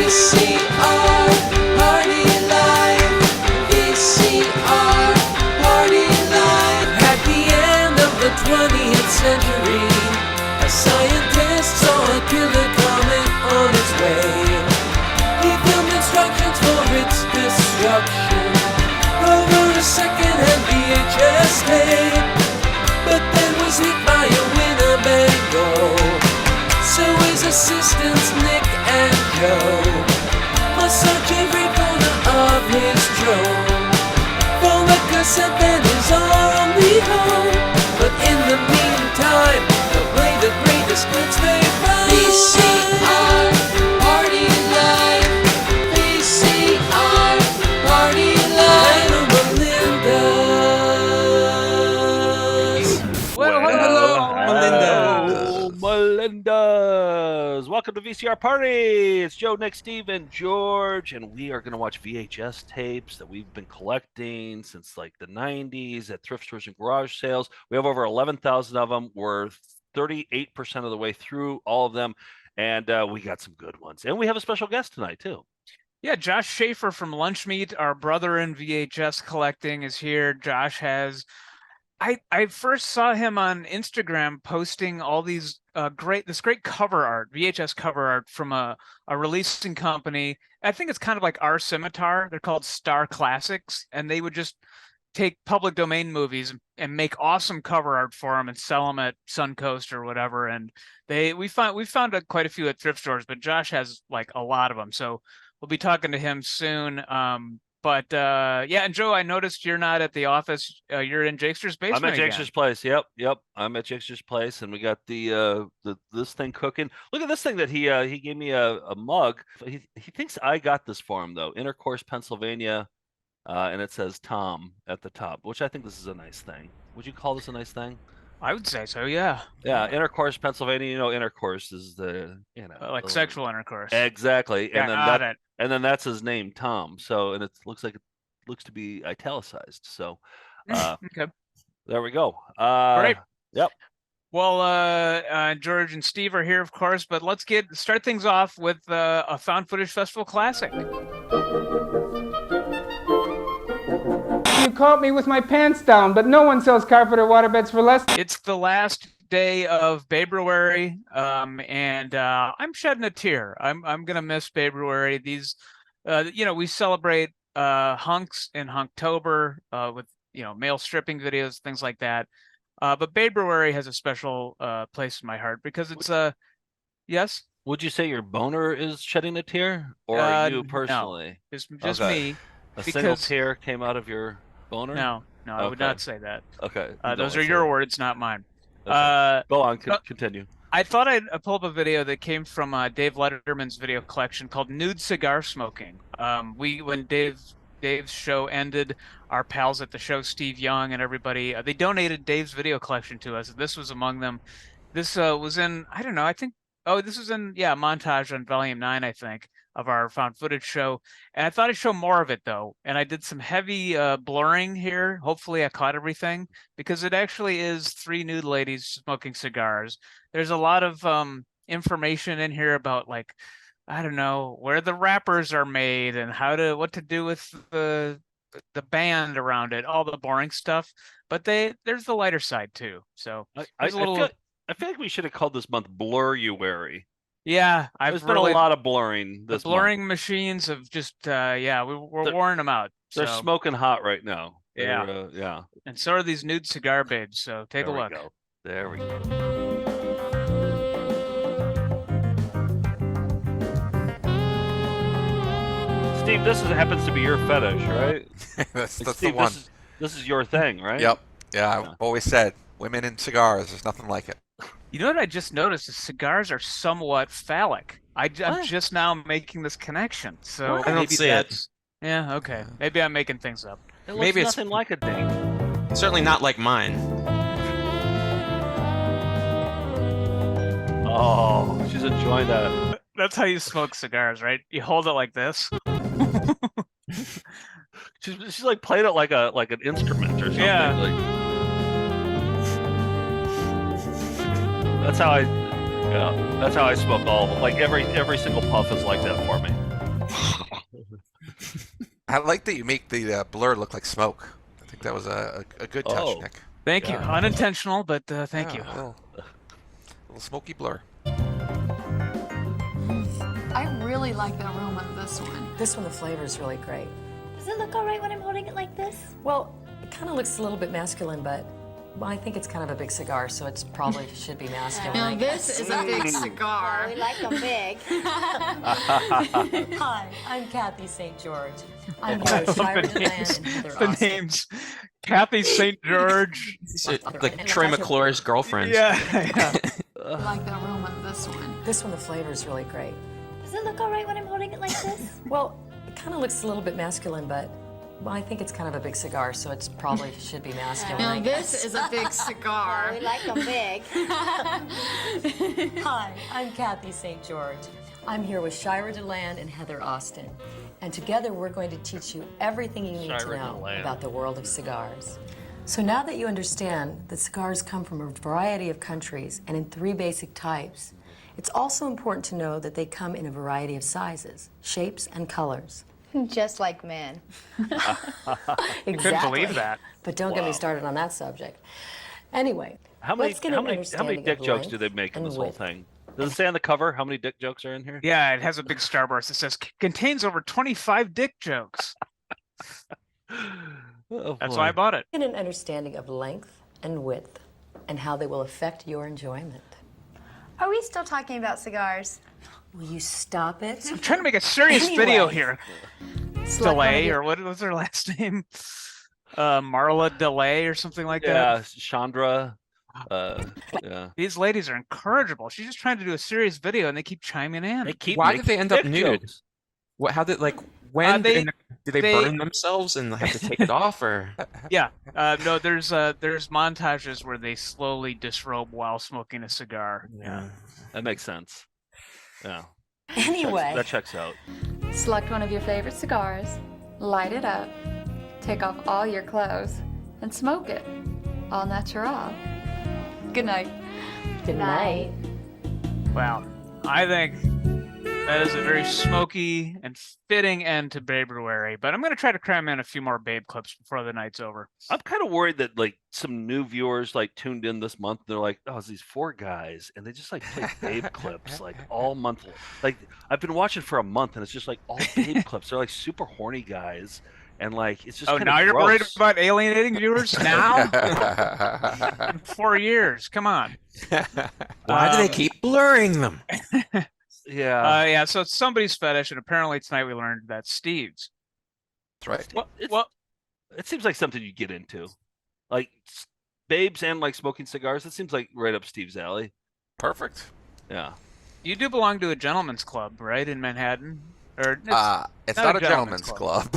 VCR, party life. VCR, party life. At the end of the 20th century, a scientist saw a killer comet on its way. He filmed instructions for its destruction over a second-hand VHS tape, but then was hit by a Winnebago. So his assistants Nick and Joe must search every corner of his drone for a cassette that is our only hope. But in the meantime, they'll play the greatest hits they find. VCR, party life. VCR, party life. Melinda's. Well, hello, Melinda. Melinda's. Welcome to VCR Party. It's Joe, Nick, Steve, and George, and we are going to watch VHS tapes that we've been collecting since like the 90s at thrift stores and garage sales. We have over 11,000 of them. We're 38% of the way through all of them, and we got some good ones. And we have a special guest tonight, too. Yeah, Josh Schaefer from Lunchmeat, our brother in VHS collecting, is here. Josh has... I first saw him on Instagram posting all these great cover art, VHS cover art from a releasing company. I think it's kind of like our Scimitar. They're called Star Classics, and they would just take public domain movies and make awesome cover art for them and sell them at Suncoast or whatever. And we found quite a few at thrift stores, but Josh has like a lot of them. So we'll be talking to him soon. But yeah, and Joe, I noticed you're not at the office. You're in Jakester's basement. I'm at Jakester's place. Yep. I'm at Jakester's place, and we got this thing cooking. Look at this thing that he gave me a mug. He thinks I got this for him though. Intercourse, Pennsylvania, and it says Tom at the top, which I think this is a nice thing. Would you call this a nice thing? I would say so. Yeah. Yeah. Intercourse, Pennsylvania. You know, intercourse is the like sexual intercourse. Exactly. Yeah, And then and then that's his name, Tom. So, and it looks to be italicized. So, okay, there we go. Great. Yep. Well, George and Steve are here, of course, but let's start things off with a Found Footage Festival classic. You caught me with my pants down, but no one sells carpet or waterbeds for less. It's the last day of Baberuary, and I'm shedding a tear. I'm gonna miss Baberuary. These, we celebrate hunks in Hunktober with male stripping videos, things like that. But Baberuary has a special place in my heart because it's yes. Would you say your boner is shedding a tear, or you personally? No, just me. A single tear came out of your boner? No, I would not say that. Okay. Those are your words, not mine. Okay. Go on, continue. I thought I'd pull up a video that came from Dave Letterman's video collection called Nude Cigar Smoking. When Dave's show ended, our pals at the show, Steve Young and everybody, they donated Dave's video collection to us. This was among them. This was in, I don't know, I think, this was in, montage on volume 9, I think, of our found footage show. And I thought I'd show more of it though. And I did some heavy blurring here. Hopefully I caught everything because it actually is 3 nude ladies smoking cigars. There's a lot of information in here about like, I don't know, where the wrappers are made and what to do with the band around it, all the boring stuff. But there's the lighter side too. So I feel like we should have called this month Blur-uary. Yeah, there's been a lot of blurring this The blurring month. Machines have just we're wearing them out. They're smoking hot right now. Yeah. And so are these nude cigar babes. So take a look. There we go. Steve, this happens to be your fetish, right? that's Steve, the one. This is your thing, right? Yep. Yeah, I've always said women in cigars. There's nothing like it. You know what I just noticed? The cigars are somewhat phallic. I'm just now making this connection. So I don't see it. Yeah, okay. Maybe I'm making things up. Maybe it's nothing like a ding. Certainly not like mine. Oh, she's enjoying that. That's how you smoke cigars, right? You hold it like this. she's like playing it like an instrument or something. Yeah. That's how I smoke all of them. Like every single puff is like that for me. I like that you make the blur look like smoke. I think that was a good touch, Oh. Nick. Thank you. Unintentional, but thank you. A little smoky blur. I really like the aroma of this one. This one, the flavor is really great. Does it look all right when I'm holding it like this? Well, it kind of looks a little bit masculine, but well, I think it's kind of a big cigar, so it's probably should be masculine. Now this is a big Oh, cigar. we like them big. Hi, I'm Kathy St. George. I'm here with Shira DeLand and Heather The Austin. names, Kathy St. George. Like Troy McClure's girlfriend. Yeah. I like the aroma of this one. This one, the flavor is really great. Does it look all right when I'm holding it like this? Well, it kind of looks a little bit masculine, but well, I think it's kind of a big cigar, so it's probably should be masculine. Now this is a big cigar. We like them big. Hi, I'm Kathy St. George. I'm here with Shira DeLand and Heather Austin. And together we're going to teach you everything you need to Shira know DeLand. about the world of cigars. So now that you understand that cigars come from a variety of countries and in 3 basic types, it's also important to know that they come in a variety of sizes, shapes, and colors. Just like men. Exactly. Couldn't believe that. But don't get me started on that subject. Anyway, How many let's get an how many understanding dick of jokes do length they make in and this whole width. thing? Does it say on the cover how many dick jokes are in here? Yeah, it has a big starburst that says contains over 25 dick jokes. Oh, That's boy. why I bought it. Get an understanding of length and width and how they will affect your enjoyment. Are we still talking about cigars? Will you stop it? I'm trying to make a serious video Anyway. here. Select one of Delay, your- or what was her last name? Marla Delay or something like Yeah, that. Chandra. Yeah. These ladies are incorrigible. She's just trying to do a serious video and they keep chiming in. They keep Why did they making end up dick nude? jokes. What? How did when they- did they they- burn themselves and have to take it off, or? Yeah. No, there's montages where they slowly disrobe while smoking a cigar. Yeah. That makes sense. Yeah. Anyway, That checks out. Select one of your favorite cigars, light it up, take off all your clothes, and smoke it. All natural. Good night. good night. Wow. I think that is a very smoky and fitting end to Baberuary, but I'm going to try to cram in a few more Babe clips before the night's over. I'm kind of worried that like some new viewers like tuned in this month. They're like, oh, it's these 4 guys, and they just like play Babe clips like all month. Like I've been watching for a month, and it's just like all Babe clips. They're like super horny guys, and like it's just. Oh, kinda now you're worried gross. about alienating viewers? Now? In 4 years. Come on. Why do they keep blurring them? Yeah. Yeah, so it's somebody's fetish, and apparently tonight we learned that's Steve's. That's right. Well, it seems like something you get into, like babes and like smoking cigars. It seems like right up Steve's alley. Perfect. Yeah. You do belong to a gentleman's club, right, in Manhattan? Or It's not a gentleman's club.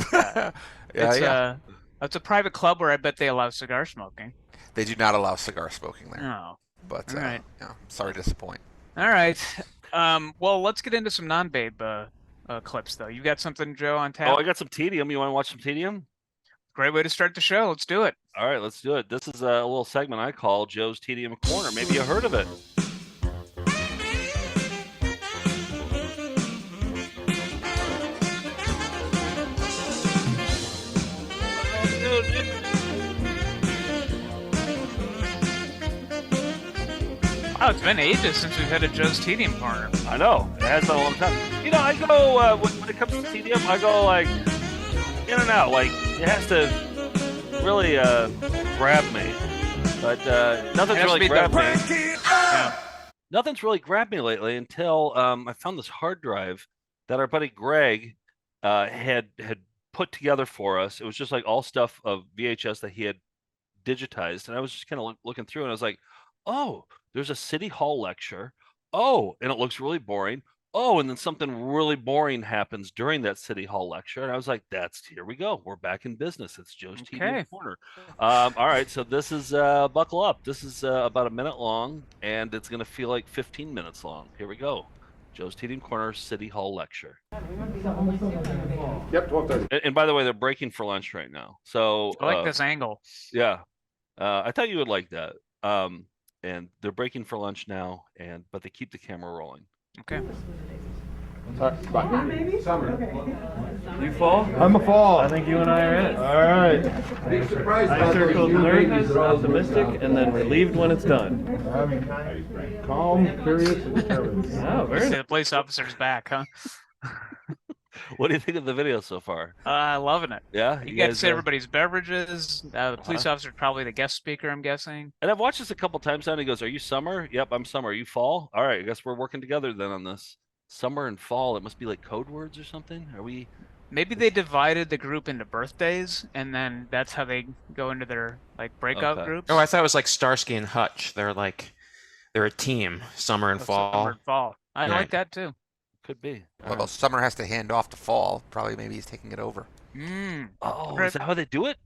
It's a private club where I bet they allow cigar smoking. They do not allow cigar smoking there. Oh, But all right. yeah, sorry to disappoint. All right. Well, let's get into some non-Babe clips, though. You got something, Joe, on tap? Oh, I got some tedium. You want to watch some tedium? Great way to start the show. Let's do it. All right, let's do it. This is a little segment I call Joe's Tedium Corner. Maybe you heard of it. Oh, it's been ages since we've had a Joe's Tedium Corner. I know. It has been a long time. You know, I go, when it comes to tedium, I go like in and out. Like it has to really grab me. But nothing's Has to really be the grabbed me. Yeah. Nothing's really grabbed me lately until I found this hard drive that our buddy Greg had put together for us. It was just like all stuff of VHS that he had digitized, and I was just kind of looking through, and I was like, "Oh, there's a city hall lecture. Oh, and it looks really boring. Oh, and then something really boring happens during that city hall lecture." And I was like, here we go. We're back in business. It's Joe's Tedium Okay. Corner. All right, so this is buckle up. This is about a minute long, and it's going to feel like 15 minutes long. Here we go. Joe's Tedium Corner City Hall Lecture. Yep, 12:30. And by the way, they're breaking for lunch right now. So I like this angle. yeah, I thought you would like that. And they're breaking for lunch now, but they keep the camera rolling. Okay. You fall? I'm a fall. I think you and I are in. All right. I circled nervous, optimistic, and then relieved when it's done. Calm, curious, and determined. Oh, very See, nice. the police officer's back, huh? What do you think of the video so far? Loving it. Yeah, You get to guys, see everybody's beverages. The police officer's probably the guest speaker, I'm guessing. And I've watched this a couple times now. And he goes, "Are you summer?" "Yep, I'm summer." "Are you fall?" "All right, I guess we're working together then on this." Summer and fall. It must be like code words or something. Are we? Maybe they divided the group into birthdays, and then that's how they go into their like breakout groups. Oh, I thought it was like Starsky and Hutch. They're a team, summer and fall. Summer and fall. I like that too. Could be. Although Summer has to hand off to Fall. Probably maybe he's taking it over. Oh, is that how they do it?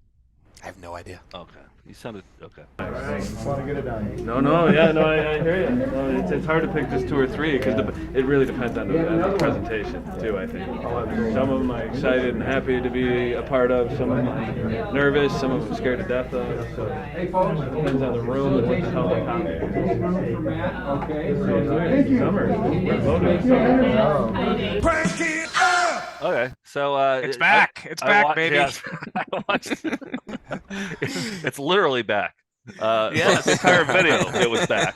I have no idea. Okay. You sounded okay. Want to get it done. No, yeah, no, I hear you. No, it's hard to pick just 2 or 3 because it really depends on the presentation too. I think some of them I'm excited and happy to be a part of. Some of them I'm nervous. Some of them I'm scared to death of. So it depends on the room and what the hell they come. Okay. Summer. We're loaded. Okay, so It's back. It's back, baby. Yes, I watched. It's literally back. Yes. The entire video, it was back.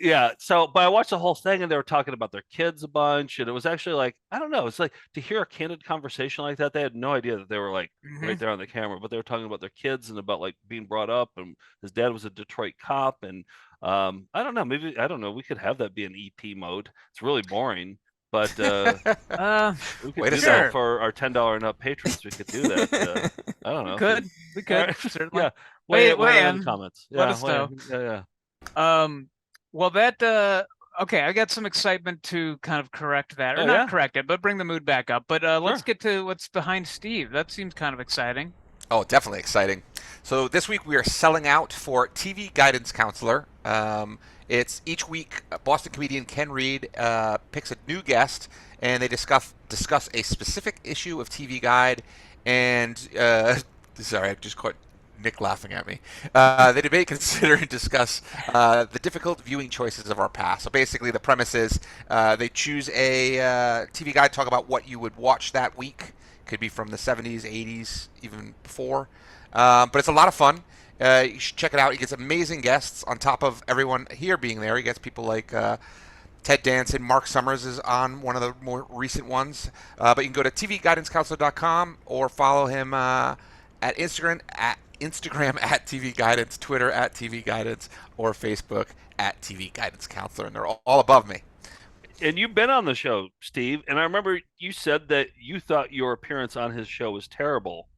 Yeah. So, but I watched the whole thing, and they were talking about their kids a bunch, and it was actually like, I don't know. It's like to hear a candid conversation like that. They had no idea that they were like right there on the camera, but they were talking about their kids and about like being brought up, and his dad was a Detroit cop, and I don't know. Maybe I don't know. We could have that be an EP mode. It's really boring, but we could do that for our $10 and up patrons. We could do that. I don't know. We could Right. certainly. Yeah. Weigh in the in. comments. Let us weigh know. in. Yeah. Well, that okay. I got some excitement to kind of correct that, or Oh, not yeah? correct it, but bring the mood back up. But let's get to what's behind Steve. That seems kind of exciting. Oh, definitely exciting. So this week we are selling out for TV Guidance Counselor. It's each week Boston comedian Ken Reed picks a new guest, and they discuss a specific issue of TV Guide. And sorry, I just caught Nick laughing at me. They debate, consider, and discuss the difficult viewing choices of our past. So basically, the premise is they choose a TV Guide, talk about what you would watch that week. Could be from the 70s, 80s, even before. But it's a lot of fun. You should check it out. He gets amazing guests on top of everyone here being there. He gets people like Ted Danson. Mark Summers is on one of the more recent ones. But you can go to tvguidancecounselor.com or follow him at Instagram at TV Guidance, Twitter at TV Guidance, or Facebook at TV Guidance Counselor. And they're all above me. And you've been on the show, Steve, and I remember you said that you thought your appearance on his show was terrible,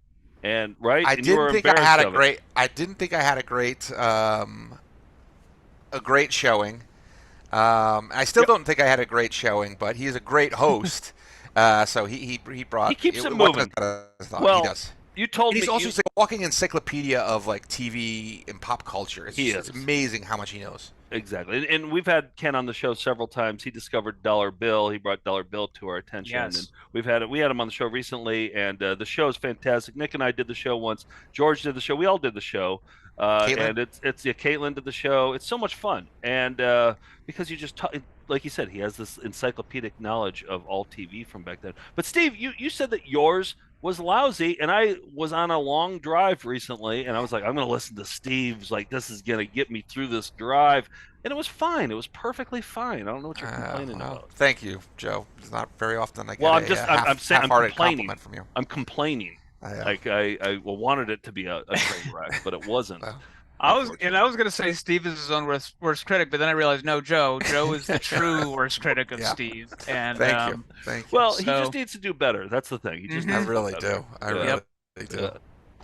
and right? I And you were didn't think I had embarrassed of it. I didn't think I had a great showing. I still don't think I had a great showing, but he's a great host. So he brought. He keeps it wasn't moving. as bad as I thought. Well, he does. You told He's me also he's like a walking encyclopedia of like TV and pop culture. It's amazing how much he knows. Exactly. And we've had Ken on the show several times. He discovered Dollar Bill. He brought Dollar Bill to our attention. Yes. And we had him on the show recently, and the show is fantastic. Nick and I did the show once. George did the show. We all did the show. And Caitlin did the show. It's so much fun. And because you just like you said, he has this encyclopedic knowledge of all TV from back then. But Steve, you said that yours was lousy, and I was on a long drive recently, and I was like, I'm going to listen to Steve's, like, this is going to get me through this drive, and it was fine. It was perfectly fine. I don't know what you're complaining about. Thank you, Joe. It's not very often I get I'm half-hearted complaining. compliment from you. I'm complaining. Like I wanted it to be a train wreck, but it wasn't. I was gonna say Steve is his own worst critic, but then I realized no, Joe is the true worst critic of Steve. And thank you. Well, he just needs to do better. That's the thing. He just I really do. I really do.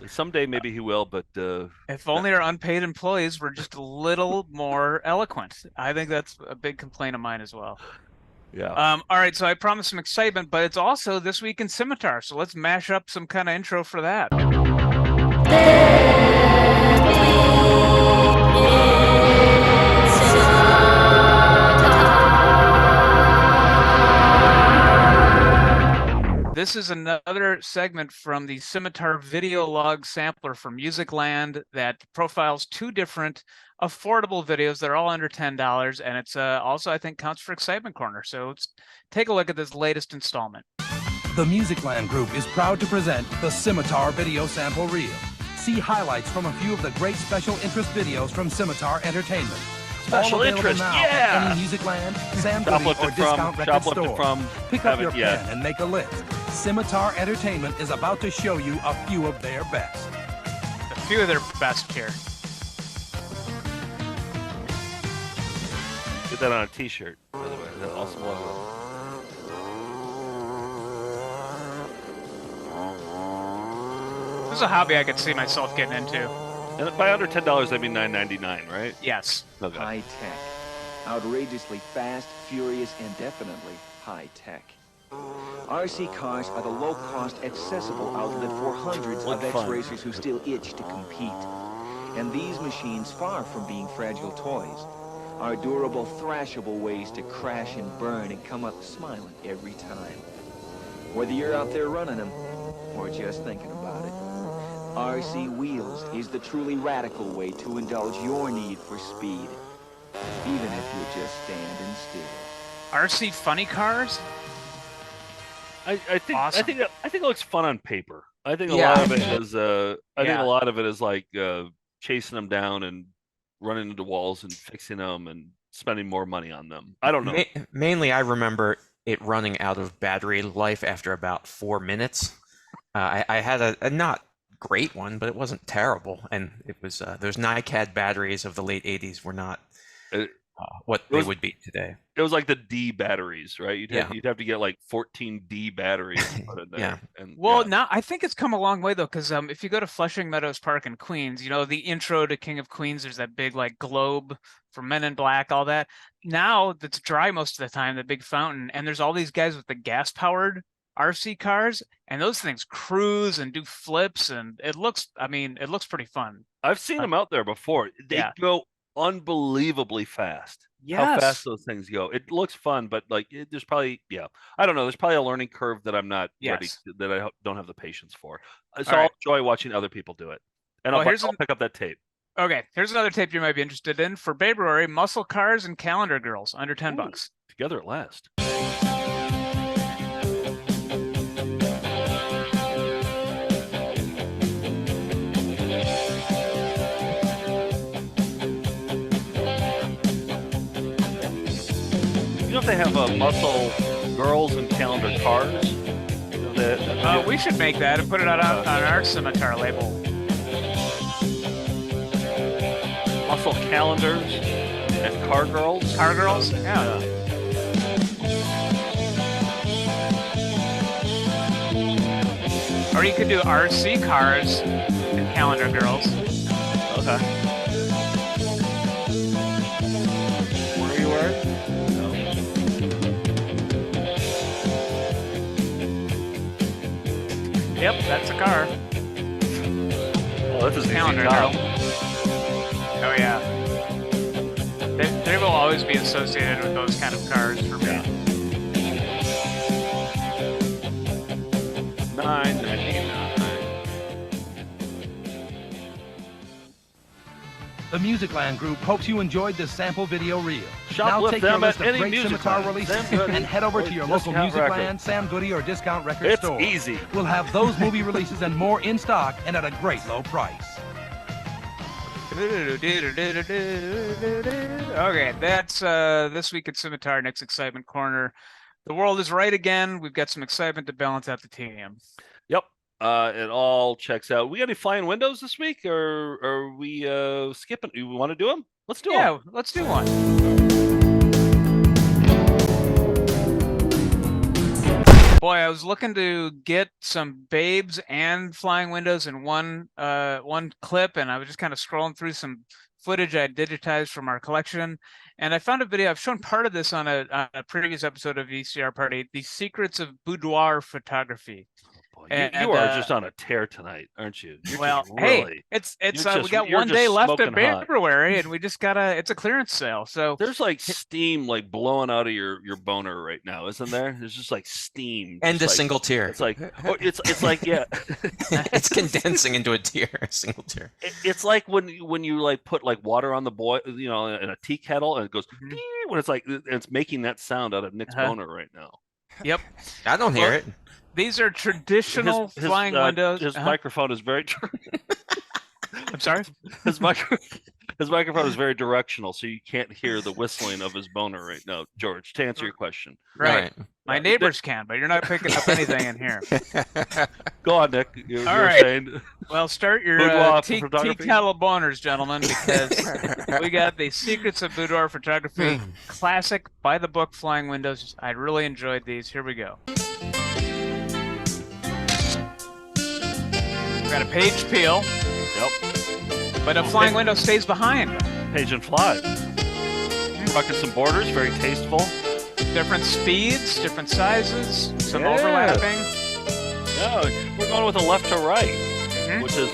Someday maybe he will, but if only our unpaid employees were just a little more eloquent. I think that's a big complaint of mine as well. Yeah. All right, so I promised some excitement, but it's also This Week in Scimitar, so let's mash up some kind of intro for that. This is another segment from the Scimitar video log sampler from Musicland that profiles two different affordable videos. They're all under $10, and it's also, I think, counts for Excitement Corner. So let's take a look at this latest installment. The Musicland Group is proud to present the Scimitar Video Sample Reel. See highlights from a few of the great special interest videos from Scimitar Entertainment. Special All available interest, now yeah! at any Musicland, Sam Goody, or Discount Record Store. Pick up your pen and make a list. Scimitar Entertainment is about to show you a few of their best. A few of their best here. Get that on a T-shirt, by the way. That's awesome logo. This is a hobby I could see myself getting into. And by under $10, I mean $9.99, right? Yes. Okay. High tech. Outrageously fast, furious, and definitely high tech. RC cars are the low-cost, accessible outlet for hundreds of ex-racers who still itch to compete. And these machines, far from being fragile toys, are durable, thrashable ways to crash and burn and come up smiling every time. Whether you're out there running them or just thinking about it, RC Wheels is the truly radical way to indulge your need for speed, even if you're just standing still. RC funny cars? I think Awesome. I think it looks fun on paper. I think a Yeah. lot of it is I think Yeah. a lot of it is like chasing them down and running into walls and fixing them and spending more money on them. I don't know. Mainly, I remember it running out of battery life after about 4 minutes. I had a not great one, but it wasn't terrible, and it was those NiCad batteries of the late '80s were not what they would be today. It was like the D batteries, right? You'd have to get like 14 D batteries to put in there. Yeah. And Well, now I think it's come a long way though, because if you go to Flushing Meadows Park in Queens, you know, the intro to King of Queens, there's that big like globe for Men in Black, all that. Now that's dry most of the time, the big fountain, and there's all these guys with the gas-powered RC cars, and those things cruise and do flips, and it looks pretty fun. I've seen them out there before. They go unbelievably fast. How fast Yes. those things go. It looks fun, but like there's probably I don't know. There's probably a learning curve that I'm not ready Yes. that I don't have the patience for. So All I'll right. enjoy watching other people do it, and Well, I'll here's pick up that tape. Okay, here's another tape you might be interested in for Baberuary: muscle cars and calendar girls, under $10. Together at last. You know if they have muscle girls and calendar cars? You know, We should make that and put it on our Scimitar label. muscle calendars and car girls. Car girls? Yeah. Or you could do RC cars and calendar girls. Okay. Where you were? Yep, that's a car. Oh, this is Calendar girl. Oh yeah. They will always be associated with those kind of cars for me. $9.99. The Musicland Group hopes you enjoyed this sample video reel. Shoplift Now take your them at list of any great Scimitar Musicland. releases Sam Goody and head over or to your local Discount Musicland, Record. Sam Goody, or Discount Record It's Store. easy. We'll have those movie releases and more in stock and at a great low price. Okay, that's this week at Scimitar, next Excitement Corner. The world is right again. We've got some excitement to balance out the tedium. Yep. It all checks out. We got any flying windows this week, or are we skipping? We want to do them? Let's do them. Yeah, let's do one. Boy, I was looking to get some babes and flying windows in one clip, and I was just kind of scrolling through some footage I digitized from our collection, and I found a video. I've shown part of this on a previous episode of VCR Party, The Secrets of Boudoir Photography. You are just on a tear tonight, aren't you? You're well, just really, hey, we got one day left at Baberuary, and we just it's a clearance sale. So there's like steam like blowing out of your boner right now, isn't there? There's just like steam and a like, single tear. It's like it's like yeah, it's condensing into a tear, a single tear. It's like when you like put like water on the boil, in a tea kettle, and it goes when it's like it's making that sound out of Nick's boner right now. Yep, I don't hear it. These are traditional flying windows. His microphone is very. I'm sorry. His microphone is very directional, so you can't hear the whistling of his boner right now, George. To answer your question, right? My neighbors can, but you're not picking up anything in here. Go on, Nick. You're right. Saying, well, start your tea kettle boners, gentlemen, because we got the Secrets of Boudoir Photography classic by the book flying windows. I really enjoyed these. Here we go. Got a page peel. Yep. But a flying window stays behind. Page and fly. Buckets and borders, very tasteful. Different speeds, different sizes, some overlapping. Yeah, we're going with a left to right, which is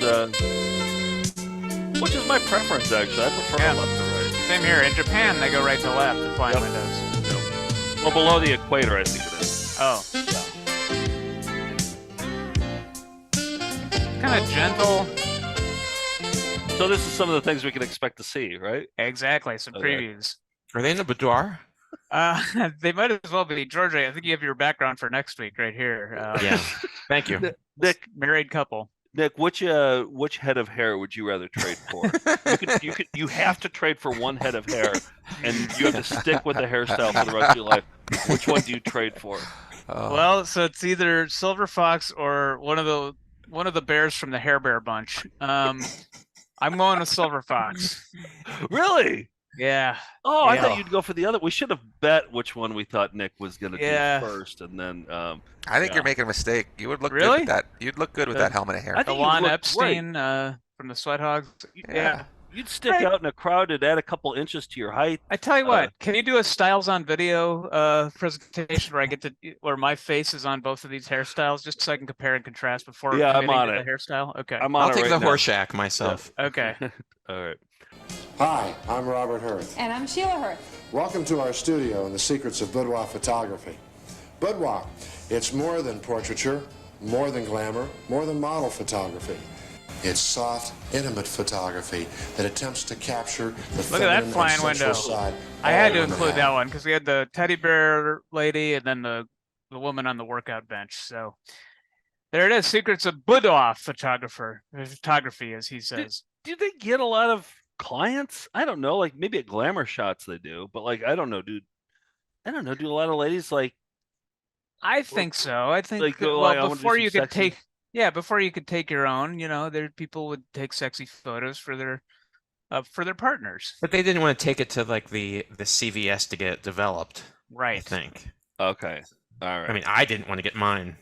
my preference actually. I prefer left to right. Same here. In Japan, they go right to left. The flying windows. Yep. Well, below the equator, I think it is. Oh. Kind of gentle. So this is some of the things we can expect to see, right? Exactly. Some previews. Are they in the boudoir? They might as well be. Georgia, I think you have your background for next week right here. Yeah. Thank you. Nick, married couple. Nick, which head of hair would you rather trade for? You have to trade for one head of hair, and you have to stick with the hairstyle for the rest of your life. Which one do you trade for? Well, so it's either Silver Fox or one of the bears from the Hair Bear bunch. I'm going with Silver Fox. Really? Yeah. Oh, I thought you'd go for the other. We should have bet which one we thought Nick was going to do first, and then. I think you're making a mistake. You would look really good with that. You'd look good with that helmet of hair. The Juan Epstein from the Sweat Hogs. Yeah. You'd stick out in a crowd and add a couple inches to your height. I tell you what, can you do a styles on video presentation where my face is on both of these hairstyles, just so I can compare and contrast before I'm on it. The hairstyle? Okay. I'll take the Horseshack myself. Yeah. Okay. All right. Hi, I'm Robert Hirth. And I'm Sheila Hirth. Welcome to our studio in the Secrets of Boudoir Photography. Boudoir, it's more than portraiture, more than glamour, more than model photography. It's soft, intimate photography that attempts to capture the Look at that flying window. Side. I had to include that one because we had the teddy bear lady and then the woman on the workout bench. So there it is, Secrets of Boudoir Photography, as he says. Do they get a lot of clients? I don't know. Like maybe at Glamour Shots they do, but like I don't know, dude. Do a lot of ladies like? I think so. I think like, before you could take. Yeah, before you could take your own, there people would take sexy photos for their partners. But they didn't want to take it to like the CVS to get it developed. Right. I think. Okay. All right. I mean, I didn't want to get mine.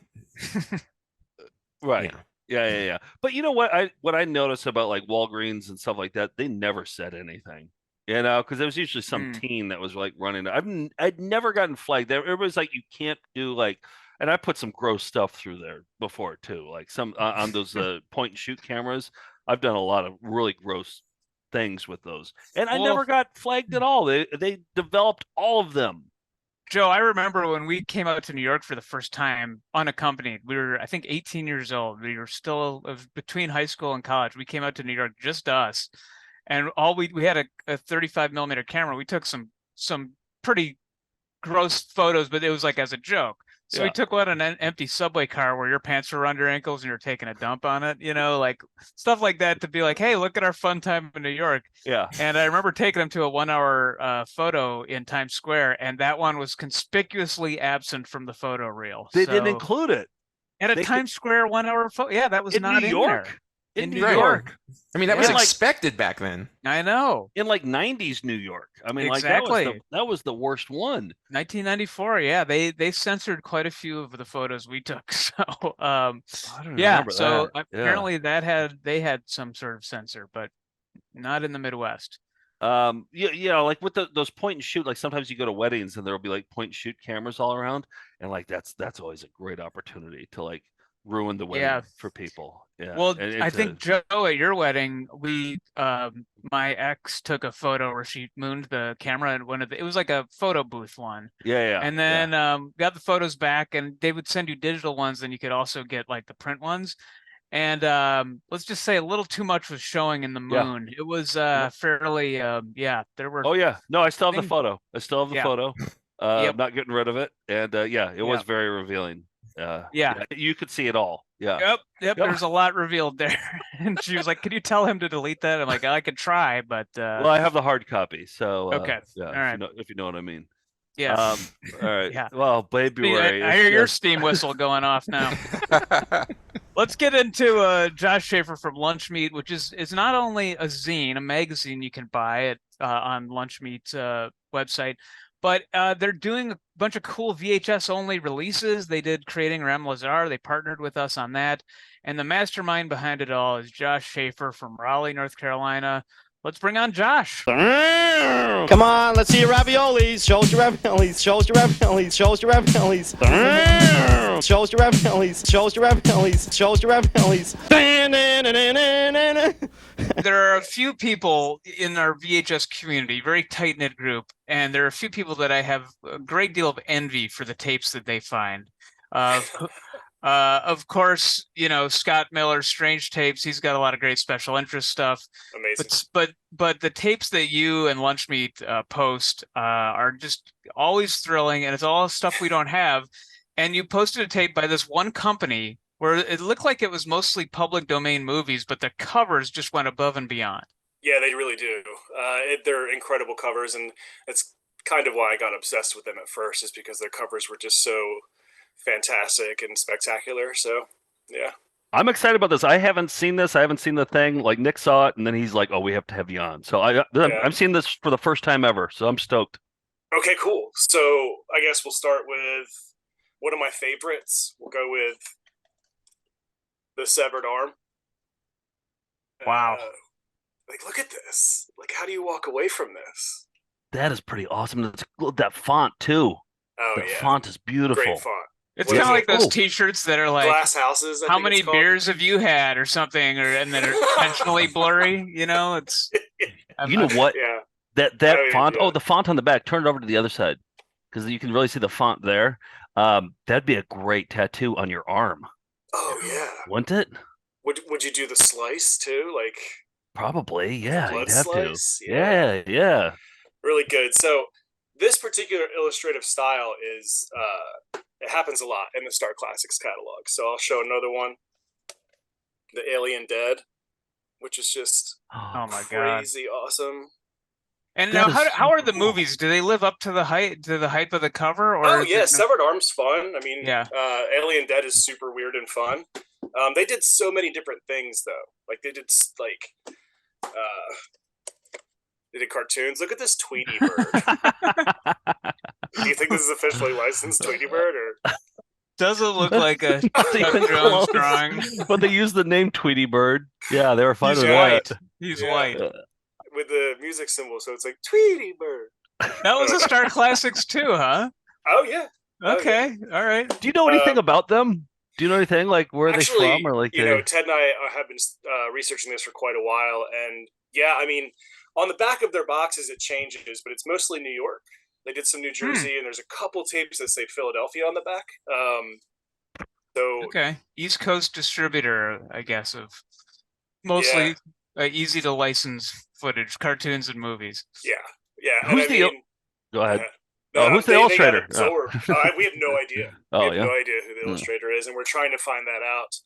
Right. Yeah. But you know what I noticed about like Walgreens and stuff like that, they never said anything. Because there was usually some teen that was like running. I'd never gotten flagged. Everybody's like, you can't do like. And I put some gross stuff through there before too, like some on those point and shoot cameras. I've done a lot of really gross things with those, and I never got flagged at all. They developed all of them. Joe, I remember when we came out to New York for the first time unaccompanied. We were, I think, 18 years old. We were still between high school and college. We came out to New York, just us, and we had a 35 millimeter camera. We took some pretty gross photos, but it was like as a joke. So we took one in an empty subway car where your pants were around your ankles and you're taking a dump on it, like stuff like that to be like, hey, look at our fun time in New York. Yeah. And I remember taking them to a 1 hour photo in Times Square, and that one was conspicuously absent from the photo reel. They didn't include it. At a Times Square 1 hour photo. Yeah, that was not in there. In New York. I mean, that was expected back then. I know. In like 90s New York. I mean, exactly. Like that was the worst one. 1994. Yeah, they censored quite a few of the photos we took. So I don't remember so that. Apparently they had some sort of censor, but not in the Midwest. Like with those point and shoot, like sometimes you go to weddings and there'll be like point and shoot cameras all around, and like that's always a great opportunity to like ruined the wedding for people. Yeah. Well, And I think Joe, at your wedding, my ex took a photo where she mooned the camera and it was like a photo booth one. Yeah. And then got the photos back, and they would send you digital ones, and you could also get like the print ones. And let's just say a little too much was showing in the moon. It was fairly there were. Oh yeah, no, I still have the photo. I still have the photo. Yep. Not getting rid of it. And it was very revealing. You could see it all. Yep. There's a lot revealed there. And she was like, "Could you tell him to delete that?" I'm like, "I could try, but." Well, I have the hard copy, so okay. Yeah, all right. if you know what I mean. Yeah. All right. Yeah. Well, Baberuary. I hear your steam whistle going off now. Let's get into Josh Schaefer from Lunchmeat, which is not only a zine, a magazine you can buy it on Lunchmeat's website, but they're doing a bunch of cool VHS only releases. They did Creating Rem Lazar. They partnered with us on that. And the mastermind behind it all is Josh Schaefer from Raleigh, North Carolina. Let's bring on Josh. Come on, let's see your raviolis. Show us your raviolis. Show us your raviolis. Show us your raviolis. Show us your raviolis. Show us your raviolis. Show us your raviolis. There are a few people in our VHS community, very tight-knit group, and there are a few people that I have a great deal of envy for the tapes that they find. Of course, Scott Miller's Strange Tapes. He's got a lot of great special interest stuff. Amazing. But the tapes that you and Lunchmeat post are just always thrilling, and it's all stuff we don't have. And you posted a tape by this one company where it looked like it was mostly public domain movies, but the covers just went above and beyond. Yeah, they really do. They're incredible covers, and that's kind of why I got obsessed with them at first, is because their covers were just so fantastic and spectacular. So yeah, I'm excited about this. I haven't seen this. I haven't seen the thing. Like Nick saw it, and then he's like, "Oh, we have to have you on." So I'm seeing this for the first time ever. So I'm stoked. Okay, cool. So I guess we'll start with one of my favorites. We'll go with the severed arm. Wow. Like, look at this. Like, how do you walk away from this? That is pretty awesome. That font too. Oh, that yeah. font is beautiful. Great font. It's kind of like those T-shirts that are like Glass Houses. How many beers have you had, or something, and that are intentionally blurry? It's. You know what? Yeah. That font. Oh, the font on the back. Turn it over to the other side, because you can really see the font there. That'd be a great tattoo on your arm. Oh yeah. Wouldn't it? Would you do the slice too? Like. Probably, yeah. Blood You'd have slice? to. Yeah. Really good. So this particular illustrative style is it happens a lot in the Star Classics catalog. So I'll show another one, The Alien Dead, which is just my God, crazy awesome. And now, how are the movies? Do they live up to the hype of the cover? Or Severed Arm's fun. I mean, yeah. Alien Dead is super weird and fun. They did so many different things though. Like they did they did cartoons. Look at this Tweety Bird. Do you think this is officially licensed Tweety Bird, or does it look like a Chuck Jones drawing? But they used the name Tweety Bird. Yeah, they were fine He's with white. that. He's white. With the music symbol, so it's like Tweety Bird. That was a Star Classics too, huh? Oh yeah. Okay. All right. Do you know anything about them? Do you know anything like where they're from, or like Ted and I have been researching this for quite a while, and yeah, I mean, on the back of their boxes it changes, but it's mostly New York. They did some New Jersey, and there's a couple tapes that say Philadelphia on the back. Okay, East Coast distributor, I guess, of mostly easy to license footage, cartoons and movies. Yeah. Who's Go ahead. Who's the illustrator? We have no idea. We have no idea who the illustrator is, and we're trying to find that out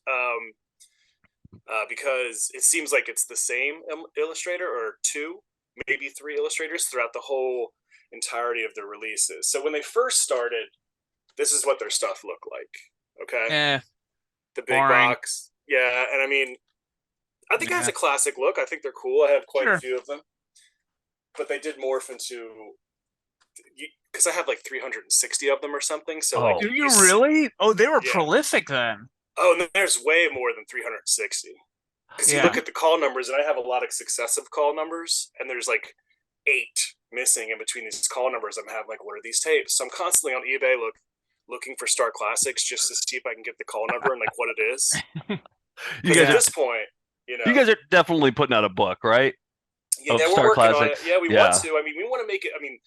because it seems like it's the same illustrator, or two, maybe three illustrators throughout the whole entirety of the releases. So when they first started, this is what their stuff looked like. Okay. The big box. Yeah, and I mean, I think it has a classic look. I think they're cool. I have quite a few of them, but they did morph into. Because I have like 360 of them or something. So do you really? Oh, they were prolific then. Oh, and then there's way more than 360. Because you look at the call numbers, and I have a lot of successive call numbers, and there's like 8 missing in between these call numbers. I'm having like, what are these tapes? So I'm constantly on eBay looking for Star Classics just to see if I can get the call number and like what it is. You Because guys at this point, you know, you guys are definitely putting out a book, right? yeah, Of we're Star working Classics. on it. Yeah, we want to. I mean, we want to make it. I mean,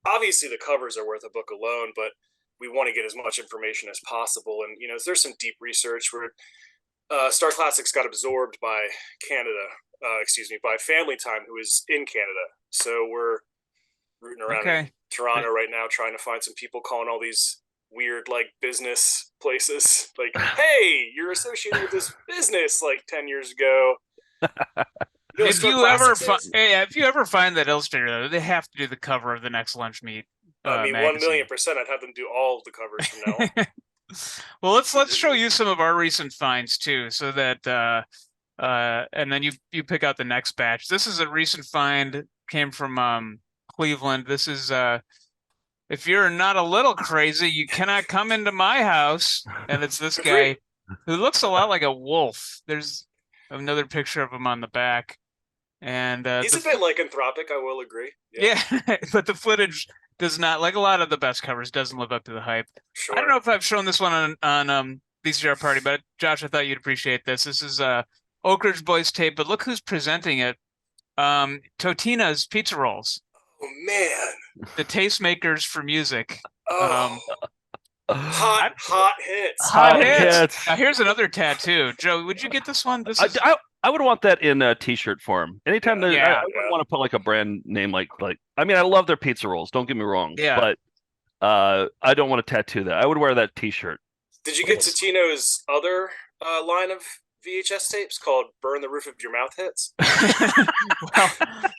obviously the covers are worth a book alone, but we want to get as much information as possible. And you know, there's some deep research where Star Classics got absorbed by Canada. By Family Time, who is in Canada. So we're rooting around in Toronto right now, trying to find some people calling all these weird like business places. Like, hey, you're associated with this business like 10 years ago. You know, if you ever find that illustrator, though, they have to do the cover of the next Lunchmeat. I mean, magazine. 1,000,000%, I'd have them do all of the covers from now on. Well, let's show you some of our recent finds too, so that and then you pick out the next batch. This is a recent find, came from Cleveland. This is if you're not a little crazy, you cannot come into my house. And it's this guy who looks a lot like a wolf. There's another picture of him on the back. And he's a bit lycanthropic, I will agree. Yeah, but the footage does not, like a lot of the best covers, doesn't live up to the hype. Sure. I don't know if I've shown this one on VCR Party, but Josh, I thought you'd appreciate this. This is Oak Ridge Boys tape, but look who's presenting it. Totina's Pizza Rolls. Oh man. The tastemakers for music. Oh. Hot hits. Hot hits. Now here's another tattoo. Joe, would you get this one? This is... I would want that in a t-shirt form. Anytime I would want to put like a brand name like I mean, I love their pizza rolls, don't get me wrong. Yeah. But I don't want to tattoo that. I would wear that t-shirt. Did you get Totino's other line of VHS tapes called "Burn the Roof of Your Mouth" hits? Well,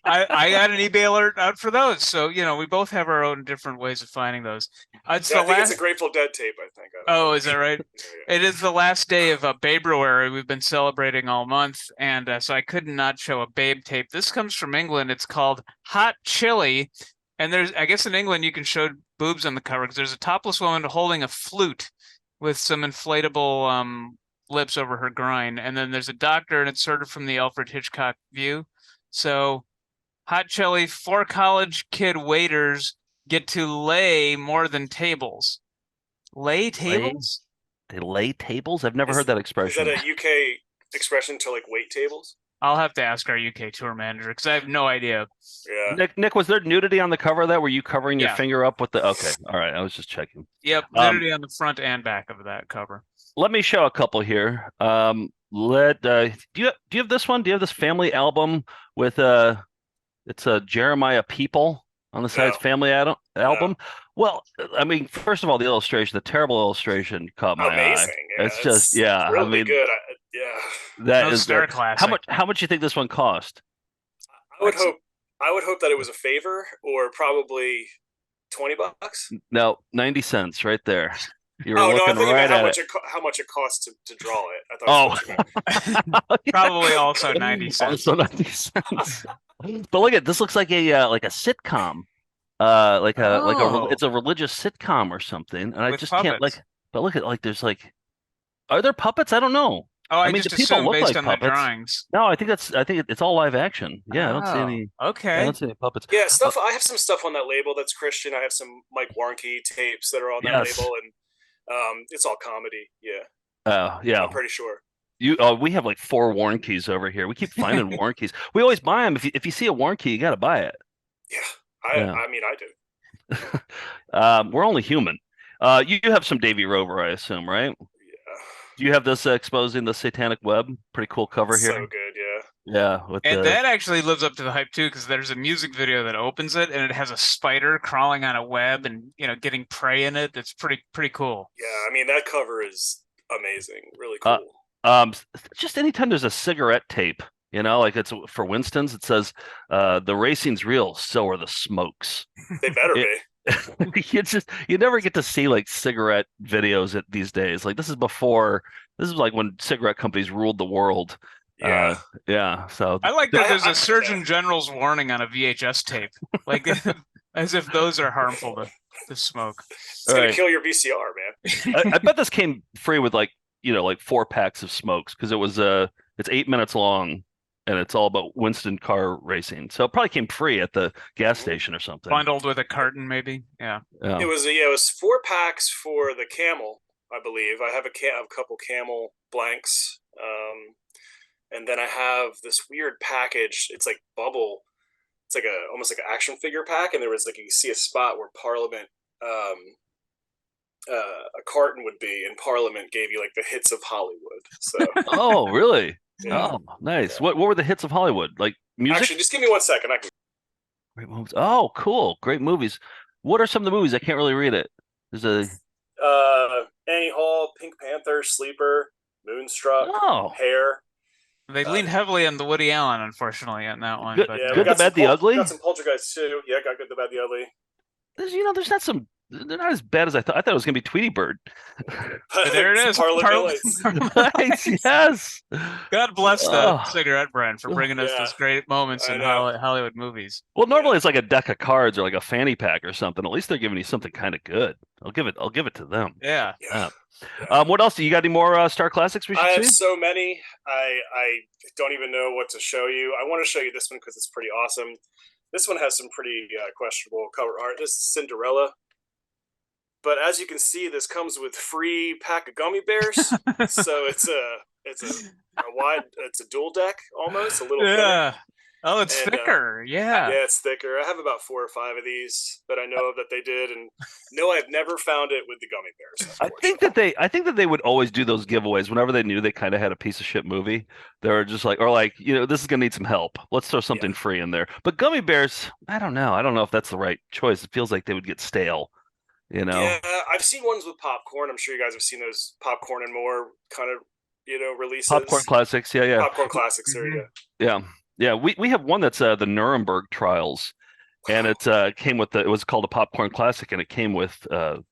I got an eBay alert out for those, so you know we both have our own different ways of finding those. It's it's a Grateful Dead tape, I think. Oh, is that right? It is the last day of Baberuary. We've been celebrating all month, and so I could not show a Babe tape. This comes from England. It's called Hot Chili, and I guess in England you can show boobs on the cover because there's a topless woman holding a flute with some inflatable lips over her groin, and then there's a doctor, and it's sort of from the Alfred Hitchcock view. So Hot Chili, 4 college kid waiters get to lay more than tables. Lay tables? They lay tables? I've never heard that expression. Is that a UK expression to like wait tables? I'll have to ask our UK tour manager because I have no idea. Yeah. Nick, was there nudity on the cover of that? Were you covering your finger up with the? Okay, all right. I was just checking. Yep, nudity on the front and back of that cover. Let me show a couple here. Do you have this one? Do you have this family album with it's a Jeremiah People on the side? Family album. No. Well, I mean, first of all, the terrible illustration caught my eye. Yeah, it's just really I mean, good. that is Star good. Classic. How much do you think this one cost? I would hope that it was a favor, or probably $20. No, 90 cents right there. You were I looking think right about at how much it costs to draw it. I thought probably also 90 cents. Also 90 cents. But look at this. Looks like a sitcom. It's a religious sitcom or something, and I just can't like. But look at there's are there puppets? I don't know. Oh, I mean, just the people assume look based like on puppets. the drawings. No, I think it's all live action. Yeah, I don't see any. Okay. I don't see any puppets. Yeah, I have some stuff on that label that's Christian. I have some Mike Warnke tapes that are on that label, and it's all comedy. Yeah. Yeah. I'm pretty sure. We have like 4 Warnkeys over here. We keep finding Warnkeys. We always buy them. If you see a Warnke, you got to buy it. Yeah, I mean, I do. We're only human. You have some Davy Rover, I assume, right? Yeah. Do you have this exposing the satanic web? Pretty cool cover here. So good, yeah. Yeah. That actually lives up to the hype too, because there's a music video that opens it, and it has a spider crawling on a web and getting prey in it. That's pretty cool. Yeah, I mean that cover is amazing. Really cool. Just anytime there's a cigarette tape, like it's for Winston's, it says the racing's real, so are the smokes. They better be. You never get to see like cigarette videos these days. Like this is like when cigarette companies ruled the world. Yeah. So I like that there's a Surgeon General's warning on a VHS tape, like as if those are harmful to smoke. It's gonna kill your VCR, man. I bet this came free with like 4 packs of smokes because it's 8 minutes long, and it's all about Winston car racing. So it probably came free at the gas station or something. Bundled with a carton, maybe. Yeah. Yeah. It was 4 packs for the Camel, I believe. I have a couple Camel blanks, and then I have this weird package. It's like bubble. It's like almost like an action figure pack, and there was like you see a spot where Parliament, a carton would be, and Parliament gave you like the hits of Hollywood. So. Oh, really? Yeah. Oh, nice. What were the hits of Hollywood? Like music? Actually, just give me 1 second. I can. Great movies. Oh, cool. Great movies. What are some of the movies? I can't really read it. There's a Annie Hall, Pink Panther, Sleeper, Moonstruck, Oh. Hair. They leaned heavily on the Woody Allen, unfortunately, on that one. Good- but, Good, the Bad, the Ugly? Got some Poltergeist too. Yeah, got Good, the Bad, the Ugly. There's not some. They're not as bad as I thought. I thought it was gonna be Tweety Bird. But there it is. Parliament Nice, yes. God bless the Oh. cigarette brand for bringing us those great moments in Hollywood movies. Well, normally it's like a deck of cards or like a fanny pack or something. At least they're giving you something kind of good. I'll give it to them. Yeah. What else? Do you got any more Star Classics we should I have see? so many. I don't even know what to show you. I want to show you this one because it's pretty awesome. This one has some pretty questionable cover art. This is Cinderella. But as you can see, this comes with free pack of gummy bears. So it's a dual deck almost, a little Yeah. thinner. Oh, it's thicker. Yeah. Yeah, it's thicker. I have about 4 or 5 of these that I know of that they did, and no, I've never found it with the gummy bears. I think that they would always do those giveaways whenever they knew they kind of had a piece of shit movie. They were just like, this is gonna need some help. Let's throw something free in there. But gummy bears, I don't know. I don't know if that's the right choice. It feels like they would get stale. Yeah, I've seen ones with popcorn. I'm sure you guys have seen those Popcorn and More kind of, releases. Popcorn classics, yeah. Popcorn classics. There you go. Yeah. We have one that's the Nuremberg trials, and it came with it was called a popcorn classic, and it came with a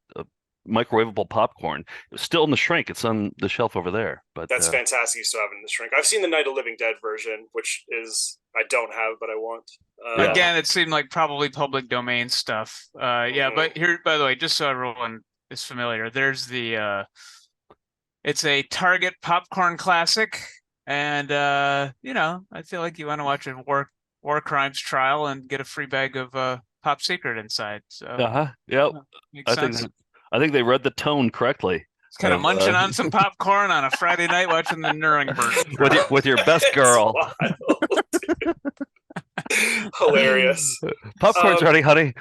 microwavable popcorn. It was still in the shrink. It's on the shelf over there. But That's fantastic. You still have it in the shrink. I've seen the Night of Living Dead version, which is I don't have, but I want. Again, it seemed like probably public domain stuff. But here, by the way, just so everyone is familiar, there's it's a Target popcorn classic, and I feel like you want to watch a war crimes trial and get a free bag of Pop Secret inside. So Yep. makes sense. I think they read the tone correctly. It's kind of munching on some popcorn on a Friday night watching the Nuremberg with your best girl. Hilarious. Popcorn's ready, honey.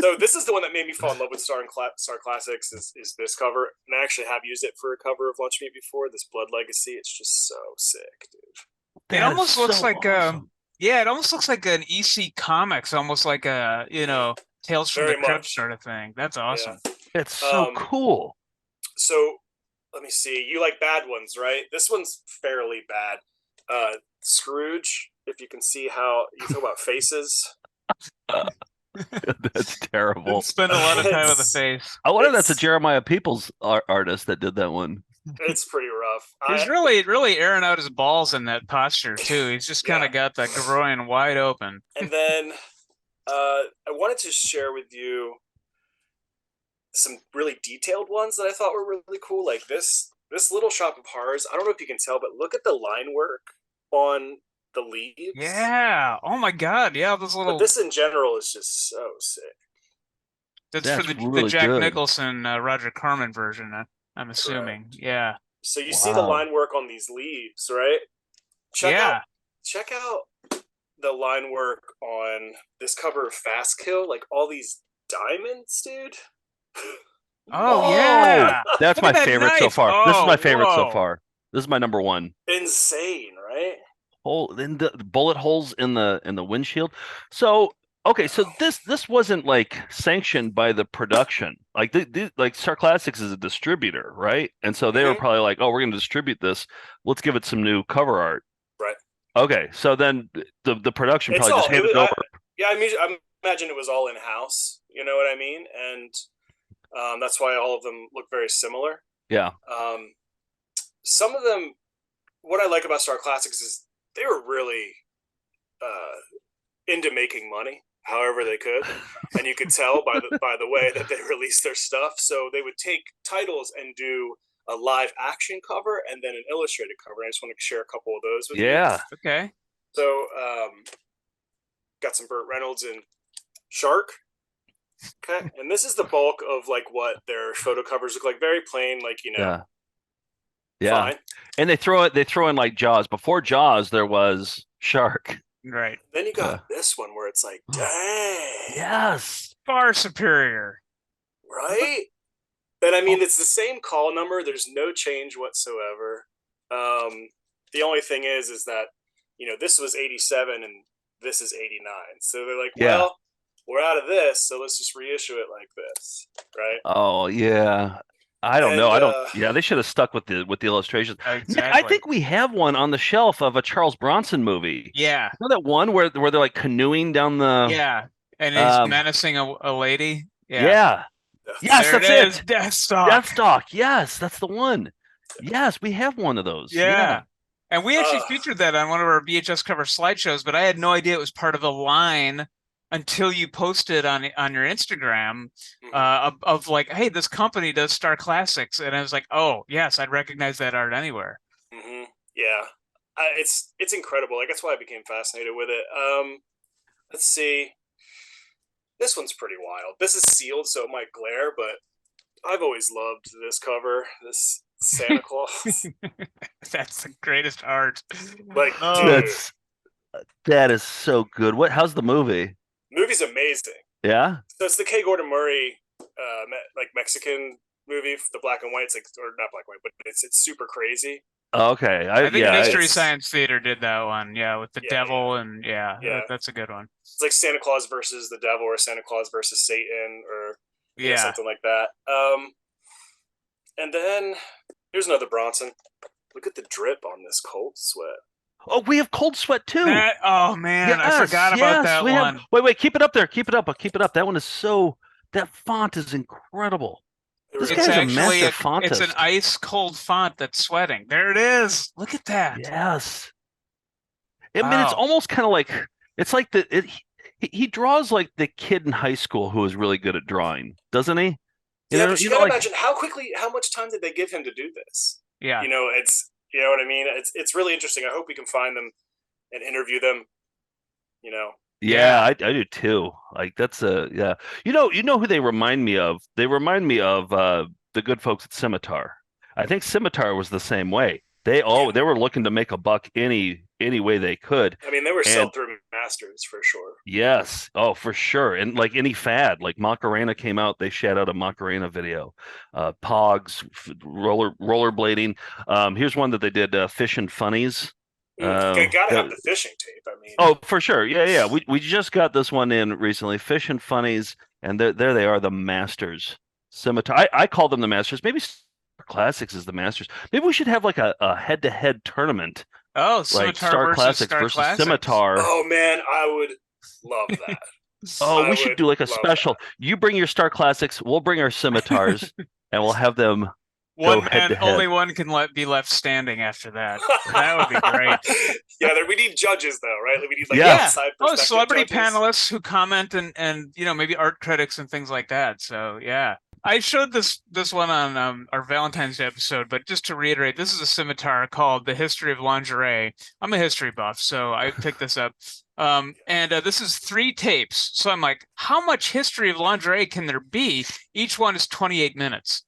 So this is the one that made me fall in love with Star Classics is this cover, and I actually have used it for a cover of Lunchmeat before. This Blood Legacy, it's just so sick, dude. It almost looks like it almost looks like an EC Comics, almost like a Tales from the Crypt sort of thing. That's awesome. Yeah. It's so cool. So let me see. You like bad ones, right? This one's fairly bad. Scrooge, if you can see how you talk about faces. That's terrible. Spend a lot of time with the face. I wonder if that's a Jeremiah Peoples artist that did that one. It's pretty rough. He's really airing out his balls in that posture too. He's just kind of got that groin wide open. And then I wanted to share with you some really detailed ones that I thought were really cool. Like this little shop of horrors. I don't know if you can tell, but look at the line work on the leaves. Yeah. Oh my God. Yeah. Those little. But this in general is just so sick. That's for the Jack Nicholson, Roger Corman version. I'm assuming. Correct. Yeah. So you see the line work on these leaves, right? Check out the line work on this cover of Fast Kill. Like all these diamonds, dude. Oh yeah. That's my favorite so far. This is my favorite so far. This is my number one. Insane, right? In the bullet holes in the windshield. So okay, so this wasn't like sanctioned by the production. Like like Star Classics is a distributor, right? And so they were probably like, "Oh, we're going to distribute this. Let's give it some new cover art." Right. Okay, so then the production probably just handed it over. I imagine it was all in house. You know what I mean? And that's why all of them look very similar. Yeah. Some of them, what I like about Star Classics is they were really into making money however they could, and you could tell by the way that they released their stuff. So they would take titles and do a live action cover, and then an illustrated cover. I just want to share a couple of those with you. Yeah. Okay. So, got some Burt Reynolds and Shark. Okay, and this is the bulk of like what their photo covers look like. Very plain, like Yeah. Fine. And they throw in like Jaws. Before Jaws, there was Shark. Right. Then you got this one where it's like, dang. Yes. Far superior. Right? And I mean, it's the same call number. There's no change whatsoever. The only thing is that, this was 87 and this is 89. So they're like, well, we're out of this, so let's just reissue it like this, right? Oh yeah. I don't know. Yeah, they should have stuck with the illustrations. Exactly. I think we have one on the shelf of a Charles Bronson movie. Yeah. You know that one where they're like canoeing down the Yeah. And he's menacing a lady. Yeah. Yes, there that's it. it. Deathstalk. Deathstalk. Yes, that's the one. Yes, we have one of those. Yeah. And we actually featured that on one of our VHS cover slideshows, but I had no idea it was part of a line until you posted on your Instagram of like, hey, this company does Star Classics, and I was like, oh yes, I'd recognize that art anywhere. Mm-hmm. Yeah, it's incredible. Like that's why I became fascinated with it. Let's see, this one's pretty wild. This is sealed, so it might glare, but I've always loved this cover. This Santa Claus. That's the greatest art. Like, dude, that is so good. How's the movie? Movie's amazing. Yeah. So it's the K. Gordon Murray, like Mexican movie, the black and white. It's like, or not black and white, but it's super crazy. Okay. I think Mystery Science Theater did that one. Yeah, with the devil and that's a good one. It's like Santa Claus versus the devil, or Santa Claus versus Satan, or something like that. And then here's another Bronson. Look at the drip on this Cold Sweat. Oh, we have Cold Sweat too. Oh man, I forgot about that one. Wait, keep it up there. Keep it up. Keep it up. That one is that font is incredible. This guy's a master fontist. It's an ice cold font that's sweating. There it is. Look at that. Yes. I mean, it's almost kind of like it's like he draws like the kid in high school who is really good at drawing, doesn't he? But you gotta imagine how much time did they give him to do this? Yeah. It's you know what I mean? It's really interesting. I hope we can find them and interview them. Yeah, I do too. Like that's yeah. You know who they remind me of? They remind me of the good folks at Scimitar. I think Scimitar was the same way. They were looking to make a buck any way they could. I mean, they were sell-through masters for sure. Yes. Oh, for sure. And like any fad, like Macarena came out, they shat out a Macarena video. Pogs, rollerblading. Here's one that they did, Fish and Funnies. You gotta have the fishing tape. I mean, oh, for sure. Yeah. We just got this one in recently, Fish and Funnies, and there they are, the masters. Scimitar. I call them the masters. Maybe Classics is the masters. Maybe we should have like a head-to-head tournament. Oh, like Star Classics versus Scimitar. Oh man, I would love that. We should do like a special. That. You bring your Star Classics, we'll bring our Scimitars, and we'll have them go head to head. Only one can be left standing after that. That would be great. Yeah, we need judges though, right? We need outside perspective celebrity judges. Panelists who comment and maybe art critics and things like that. So yeah. I showed this one on our Valentine's Day episode, but just to reiterate, this is a scimitar called The History of Lingerie. I'm a history buff, so I picked this up. And this is 3 tapes. So I'm like, how much history of lingerie can there be? Each one is 28 minutes.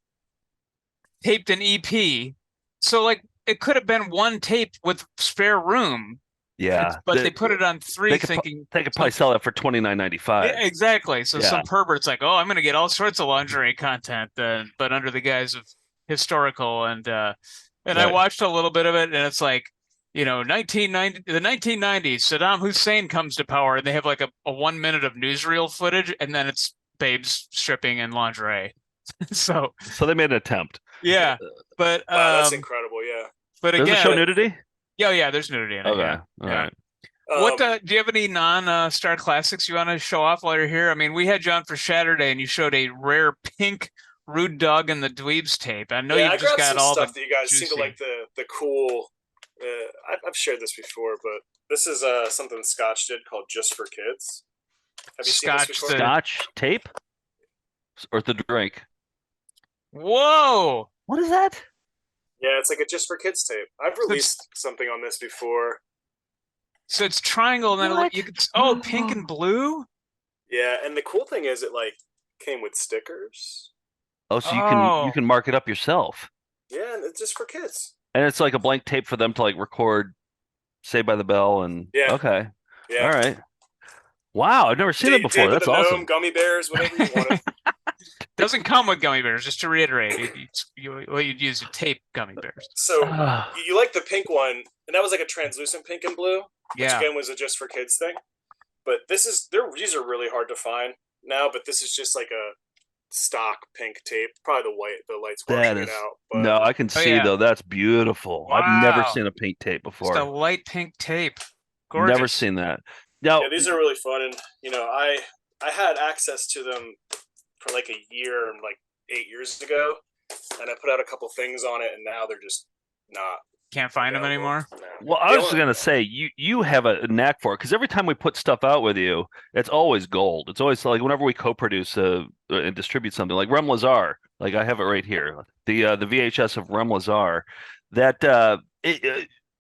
Taped in EP. So like it could have been 1 tape with spare room. Yeah, but they put it on 3 thinking they could probably sell it for $29.95. Yeah, exactly. So some pervert's like, oh, I'm going to get all sorts of lingerie content, but under the guise of historical. And I watched a little bit of it, and it's like, 1990, the 1990s, Saddam Hussein comes to power, and they have like a 1 minute of newsreel footage, and then it's babes stripping in lingerie. so they made an attempt. Yeah, but wow, that's incredible. Yeah, but again, does it show nudity? Yeah, there's nudity in it. Okay. All right. What do you have any non-Star Classics you want to show off while you're here? I mean, we had you on for Saturday, and you showed a rare pink Rude Dog and the Dweebs tape. I know you've just got all stuff that you guys seem to like the cool. I've shared this before, but this is something Scotch did called Just for Kids. Have you seen this before? Scotch tape or the drink? Whoa! What is that? Yeah, it's like a just for kids tape. I've released something on this before. So it's triangle, and then you could pink and blue. Yeah, and the cool thing is it like came with stickers. Oh, so you can mark it up yourself. Yeah, and it's just for kids. And it's like a blank tape for them to like record Saved by the Bell and okay. Yeah. All right. Wow, I've never seen it before. David That's the awesome. Gnome, gummy bears, whatever you want. Doesn't come with gummy bears, just to reiterate. What you'd use to tape gummy bears. So you like the pink one, and that was like a translucent pink and blue, which Yeah. again was a just for kids thing. But these are really hard to find now. But this is just like a stock pink tape. Probably the light's washing it out. But no, I can see though. That's beautiful. I've never Wow. seen a pink tape before. Just a light pink tape. Gorgeous. Never seen that. Now, yeah, these are really fun, and I had access to them for like a year, like 8 years ago, and I put out a couple things on it, and now they're just not. Can't find them anymore. Well, I was gonna say you have a knack for it because every time we put stuff out with you, it's always gold. It's always like whenever we co-produce and distribute something like Rem Lazar, like I have it right here, the VHS of Rem Lazar, that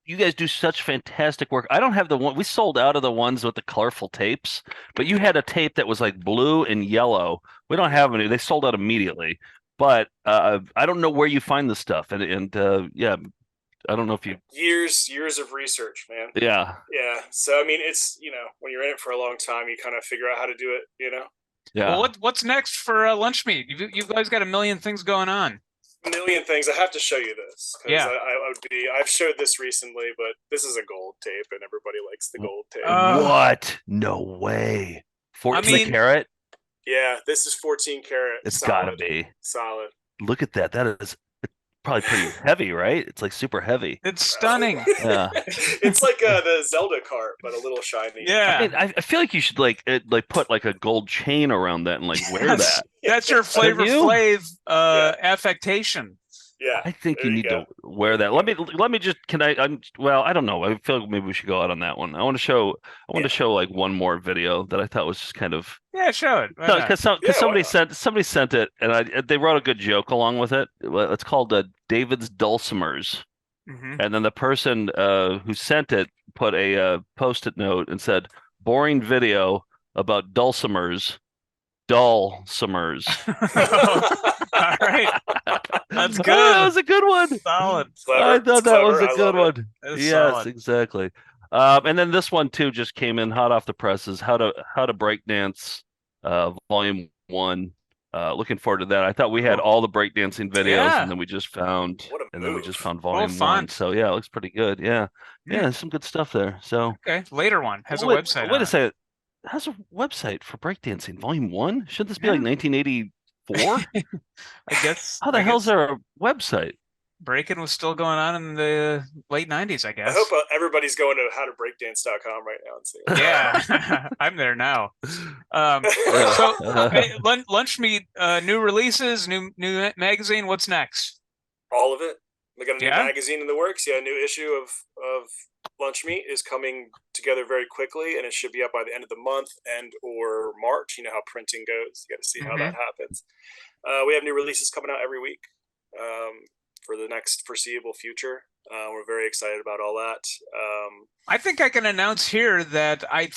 you guys do such fantastic work. I don't have the one we sold out of the ones with the colorful tapes, but you had a tape that was like blue and yellow. We don't have any. They sold out immediately. But I don't know where you find the stuff, and yeah. I don't know if you years of research, man. Yeah. So I mean, it's when you're in it for a long time, you kind of figure out how to do it. Yeah. Well, what's next for Lunchmeat? You guys got a million things going on. A million things. I have to show you this. Yeah. I've showed this recently, but this is a gold tape, and everybody likes the gold tape. What? No way. 14 karat? Yeah, this is 14 karat. It's solid. gotta be solid. Look at that. That is probably pretty heavy, right? It's like super heavy. It's stunning. Yeah. It's like the Zelda cart, but a little shiny. Yeah. I mean, I feel like you should like put like a gold chain around that and like wear that. That's your Flavor Flav affectation. Yeah. I think you need to wear that. Let me just I don't know. I feel like maybe we should go out on that one. I want to show like one more video that I thought was just kind of show it. because somebody sent it and they wrote a good joke along with it. It's called David's Dulcimers. Mm-hmm. And then the person who sent it put a post-it note and said, "Boring video about dulcimers, dulcimers." All right. That's good. That was a good one. Solid. I thought that was a good one. Yes, solid. Exactly. And then this one too just came in hot off the presses. How to break dance, volume 1. Looking forward to that. I thought we had all the breakdancing videos, and then we just found volume 1. So yeah, it looks pretty good. Yeah, there's some good stuff there. So okay, later one has a website. Wait a second. Has a website for breakdancing, volume 1? Shouldn't this be like 1984? I guess. How the hell's there a website? Breaking was still going on in the late 90s, I guess. I hope everybody's going to howtobreakdance.com right now and see. Yeah, I'm there now. Lunchmeat, new releases, new magazine. What's next? All of it. We got a new magazine in the works. Yeah, a new issue of Lunchmeat is coming together very quickly, and it should be up by the end of the month or March. You know how printing goes. You got to see how that happens. We have new releases coming out every week for the next foreseeable future. We're very excited about all that. I think I can announce here that I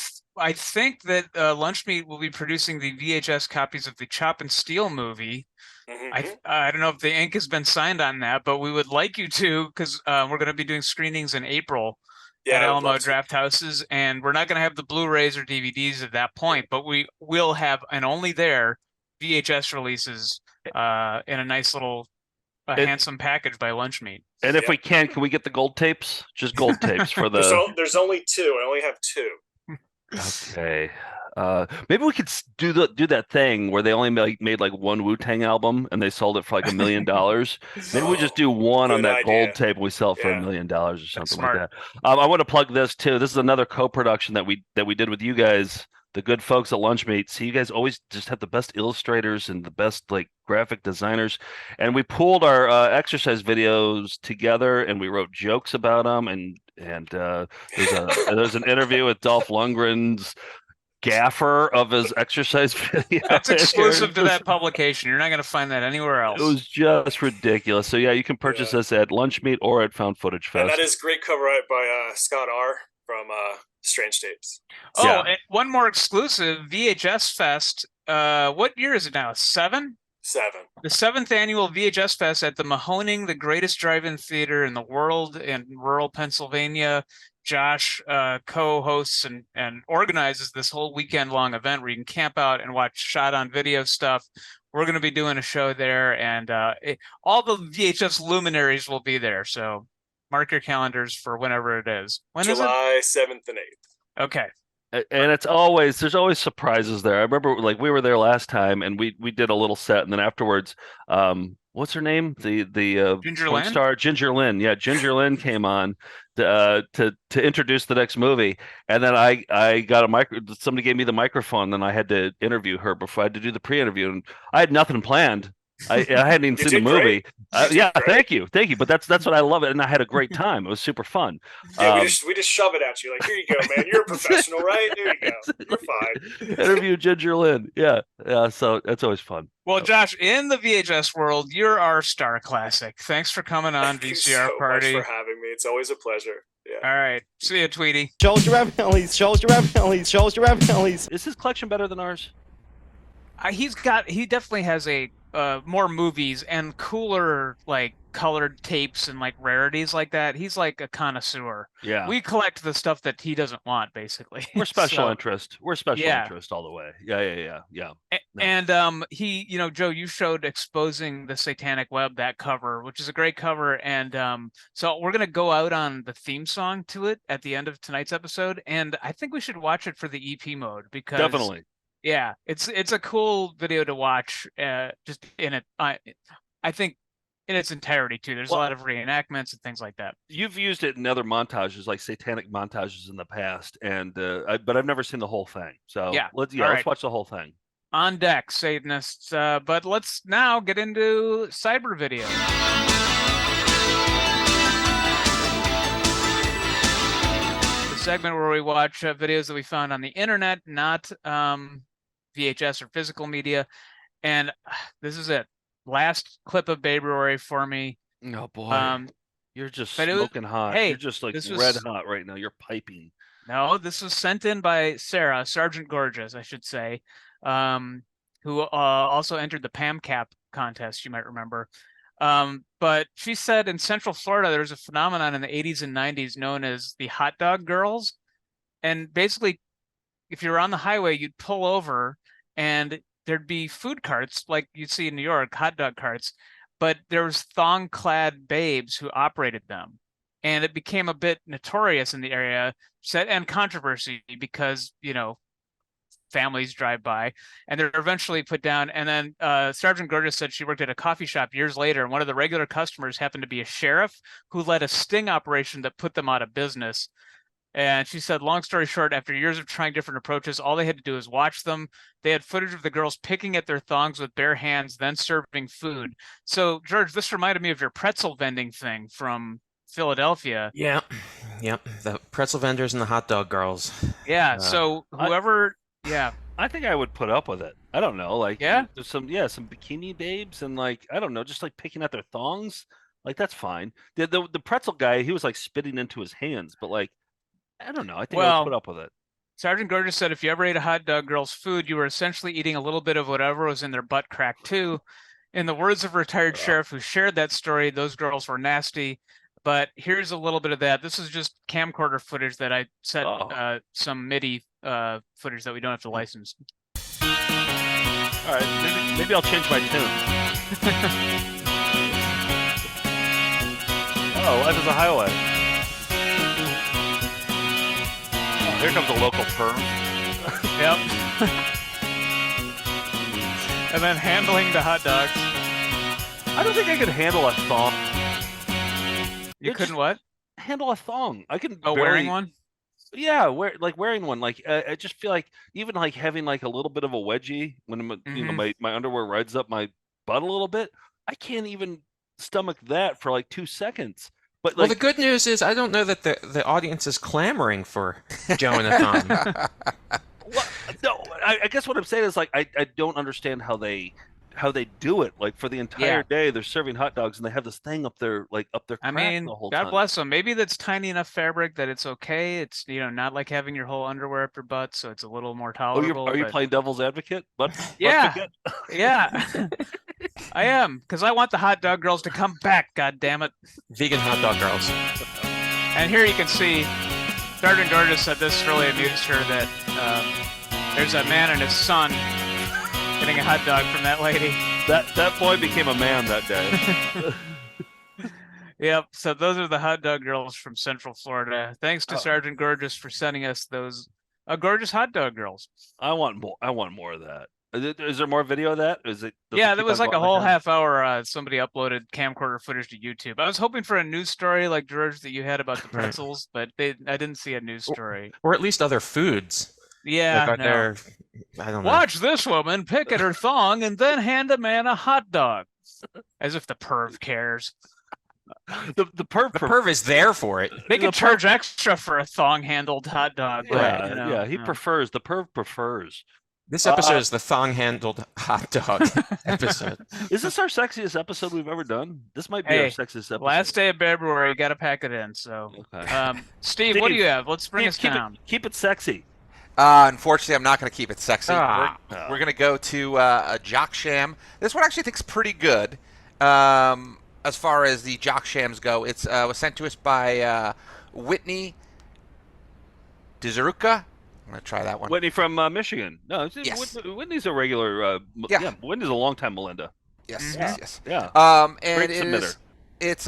think that Lunchmeat will be producing the VHS copies of the Chop and Steal movie. I don't know if the ink has been signed on that, but we would like you to, because we're going to be doing screenings in April at Alamo Draft Houses, and we're not going to have the Blu-rays or DVDs at that point, but we will have, and only there, VHS releases in a nice little handsome package by Lunchmeat. And if we can we get the gold tapes? Just gold tapes for the. There's only 2. I only have 2. Okay. Maybe we could do that thing where they only made like one Wu-Tang album and they sold it for like $1 million. Maybe we just do one on that gold tape and we sell it for $1 million or something like that. I want to plug this too. This is another co-production that we did with you guys, the good folks at Lunchmeat. So you guys always just have the best illustrators and the best like graphic designers, and we pulled our exercise videos together and we wrote jokes about them. And there's an interview with Dolph Lundgren's gaffer of his exercise video. That's exclusive to that publication. You're not going to find that anywhere else. It was just ridiculous. So yeah, you can purchase this at Lunchmeat or at Found Footage Fest. And that is great cover art by Scott R. from Strange Tapes. Oh, and one more exclusive, VHS Fest. What year is it now? 7? 7. The 7th annual VHS Fest at the Mahoning, the greatest drive-in theater in the world in rural Pennsylvania. Josh co-hosts and organizes this whole weekend-long event where you can camp out and watch shot-on-video stuff. We're going to be doing a show there, and all the VHS luminaries will be there. So mark your calendars for whenever it is. When July is it? 7th and 8th. Okay. And there's always surprises there. I remember like we were there last time and we did a little set, and then afterwards, what's her name? The Ginger porn Lynn? star Ginger Lynn. Yeah, Ginger Lynn came on to introduce the next movie, and then I got somebody gave me the microphone, and then I had to interview her before I had to do the pre-interview, and I had nothing planned. I hadn't even seen the movie. Yeah, thank you. But that's what I love it, and I had a great time. It was super fun. Yeah, we just shove it at you like, here you go, man. You're a professional, right? There you go. You're fine. Interview Ginger Lynn. Yeah. So that's always fun. Well, Josh, in the VHS world, you're our star classic. Thanks for coming on VCR so Party. Much for having me. It's always a pleasure. Yeah. All right. See you, Tweety. Shows your raviolis. Shows your raviolis. Shows your raviolis. Is his collection better than ours? He definitely has a more movies and cooler like colored tapes and like rarities like that. He's like a connoisseur. Yeah. We collect the stuff that he doesn't want, basically. We're special So, interest. We're special yeah. interest all the way. Yeah. And he, Joe, you showed Exposing the Satanic Web, that cover, which is a great cover. And so we're gonna go out on the theme song to it at the end of tonight's episode, and I think we should watch it for the EP mode because Definitely. yeah, it's a cool video to watch. Just in it, I think in its entirety too. There's a lot of reenactments and things like that. You've used it in other montages, like satanic montages in the past, and but I've never seen the whole thing. So Yeah. let's All right. watch the whole thing. On deck, Satanists. But let's now get into cyber video. The segment where we watch videos that we found on the internet, not VHS or physical media. And this is it. Last clip of Baberuary for me. Oh boy, you're just smoking hot. Hey, you're just like this red was- hot right now. You're piping. No, this was sent in by Sarah, Sergeant Gorgeous, I should say, who also entered the PAMCAP contest, you might remember. But she said in Central Florida, there was a phenomenon in the 80s and 90s known as the hot dog girls. And basically, if you're on the highway, you'd pull over and there'd be food carts like you'd see in New York, hot dog carts, but there was thong-clad babes who operated them. And it became a bit notorious in the area and controversy because, families drive by, and they're eventually put down. And then Sergeant Gorgeous said she worked at a coffee shop years later, and one of the regular customers happened to be a sheriff who led a sting operation that put them out of business. And she said, long story short, after years of trying different approaches, all they had to do was watch them. They had footage of the girls picking at their thongs with bare hands, then serving food. So, George, this reminded me of your pretzel vending thing from Philadelphia. Yeah. Yep. The pretzel vendors and the hot dog girls. Yeah. So whoever, I think I would put up with it. I don't know, like Yeah? there's some bikini babes and like I don't know, just like picking at their thongs, like that's fine. The pretzel guy, he was like spitting into his hands, but like I don't know. I think I Well, would put up with it. Sergeant Gorgeous said if you ever ate a hot dog girl's food, you were essentially eating a little bit of whatever was in their butt crack too. In the words of a retired sheriff who shared that story, those girls were nasty. But here's a little bit of that. This is just camcorder footage that I set some MIDI footage that we don't have to license. All right, maybe I'll change my tune. Oh, life is a highway. Oh, here comes a local perm. Yep. And then handling the hot dogs. I don't think I could handle a thong. You couldn't what? Handle a thong. I can. Wearing one? Yeah, wearing one. Like I just feel like even like having like a little bit of a wedgie when my underwear rides up my butt a little bit. I can't even stomach that for like 2 seconds. But Well, the good news is I don't know that the audience is clamoring for Joe and a thong. I guess what I'm saying is like I don't understand how they do it. Like for the entire day, they're serving hot dogs and they have this thing up their crack the whole time. God bless them. Maybe that's tiny enough fabric that it's okay. It's not like having your whole underwear up your butt, so it's a little more tolerable. Are you playing devil's advocate? Yeah. I am, because I want the hot dog girls to come back. God damn it, vegan hot dog girls. And here you can see, Sergeant Gorgeous said this really amused her that there's a man and his son getting a hot dog from that lady. That boy became a man that day. Yep. So those are the hot dog girls from Central Florida. Thanks to Sergeant Gorgeous for sending us those gorgeous hot dog girls. I want more of that. Is there more video of that? Is it? Yeah, there was like a whole half hour. Somebody uploaded camcorder footage to YouTube. I was hoping for a news story like George that you had about the pretzels, but I didn't see a news story. Or at least other foods. Yeah, like I don't know. Watch this woman pick at her thong and then hand a man a hot dog, as if the perv cares. The perv is there for it. They can charge extra for a thong-handled hot dog. Yeah, he prefers. The perv prefers. This episode is the Thong-Handled hot dog episode. Is this our sexiest episode we've ever done? This might be our sexiest episode. Last day of Baberuary, you got to pack it in. So, Steve, what do you have? Let's bring us down. Keep it sexy. Unfortunately, I'm not going to keep it sexy. We're going to go to a jock sham. This one actually thinks pretty good as far as the jock shams go. It was sent to us by Whitney Dizaruka. I'm going to try that one. Whitney from Michigan. No, Whitney's a regular. Whitney's a long-time Melinda. Yes. Yeah. And it's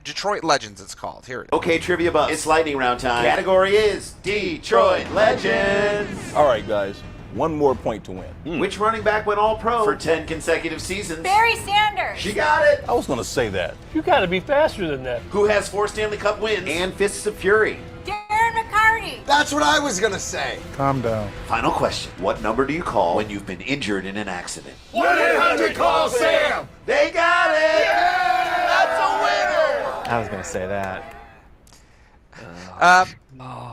Detroit Legends, it's called. Here it is. Okay, Trivia Buffs. It's lightning round time. Category is Detroit Legends. All right, guys. One more point to win. Which running back went all-pro for 10 consecutive seasons? Barry Sanders. She got it. I was going to say that. You got to be faster than that. Who has 4 Stanley Cup wins and Fists of Fury? Darren McCarty. That's what I was going to say. Calm down. Final question. What number do you call when you've been injured in an accident? 1-800-CALL-SAM. They got it. Yeah! That's a winner. I was going to say that.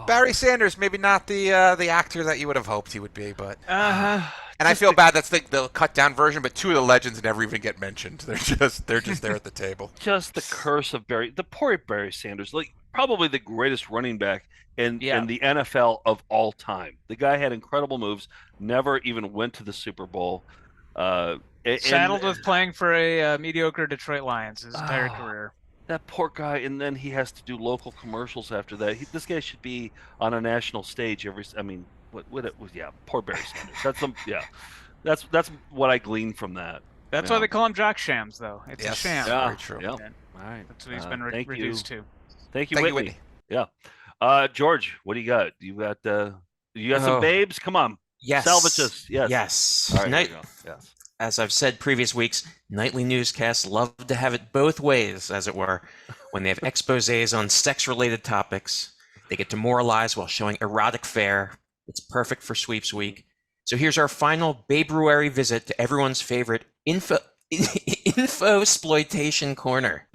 Barry Sanders, maybe not the actor that you would have hoped he would be, but and I feel bad. That's the cut down version, but 2 of the legends never even get mentioned. They're just there at the table. Just the curse of the poor Barry Sanders, like probably the greatest running back in the NFL of all time. The guy had incredible moves, never even went to the Super Bowl. Saddled with playing for a mediocre Detroit Lions his entire career. That poor guy, and then he has to do local commercials after that. This guy should be on a national stage every. I mean, poor Barry Sanders. That's what I gleaned from that. That's why they call him jock shams, though. It's a sham. Yeah, very true. Yeah. All right, that's what he's been reduced to. Thank you, Whitney. Yeah, George, what do you got? You got some babes? Come on, yes, salvage us. Yes. All right, yes. As I've said previous weeks, nightly newscasts love to have it both ways, as it were. When they have exposés on sex-related topics, they get demoralized while showing erotic fare. It's perfect for Sweeps Week. So here's our final Baberuary visit to everyone's favorite info-sploitation corner.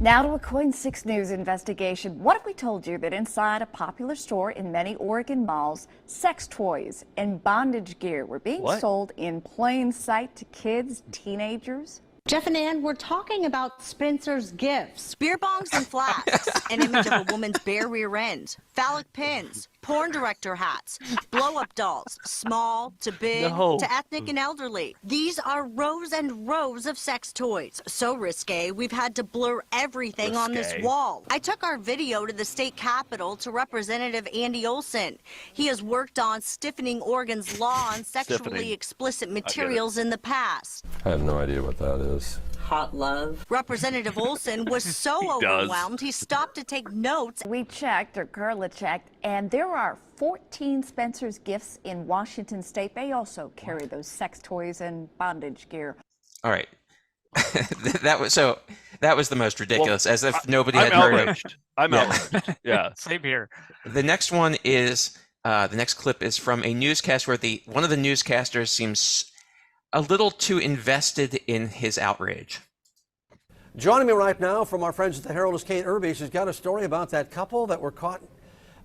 Now to a Coin 6 News investigation. What if we told you that inside a popular store in many Oregon malls, sex toys and bondage gear were being sold in plain sight to kids, teenagers? Jeff and Ann, we're talking about Spencer's gifts. Beer bongs and flasks, an image of a woman's bare rear end, phallic pins, porn director hats, blow-up dolls, small to big to ethnic and elderly. These are rows and rows of sex toys. So risque, we've had to blur everything on this wall. I took our video to the state capitol to Representative Andy Olson. He has worked on stiffening Oregon's law on sexually explicit materials in the past. I have no idea what that is. Hot love. Representative Olson was so overwhelmed he stopped to take notes. We checked, or Carla checked, and there are 14 Spencer's gifts in Washington State. They also carry those sex toys and bondage gear. All right. that was the most ridiculous, as if nobody had heard of. I'm outraged. Yeah. Same here. The next one is the next clip is from a newscast where one of the newscasters seems a little too invested in his outrage. Joining me right now from our friends at the Herald is Kate Irby. She's got a story about that couple that were caught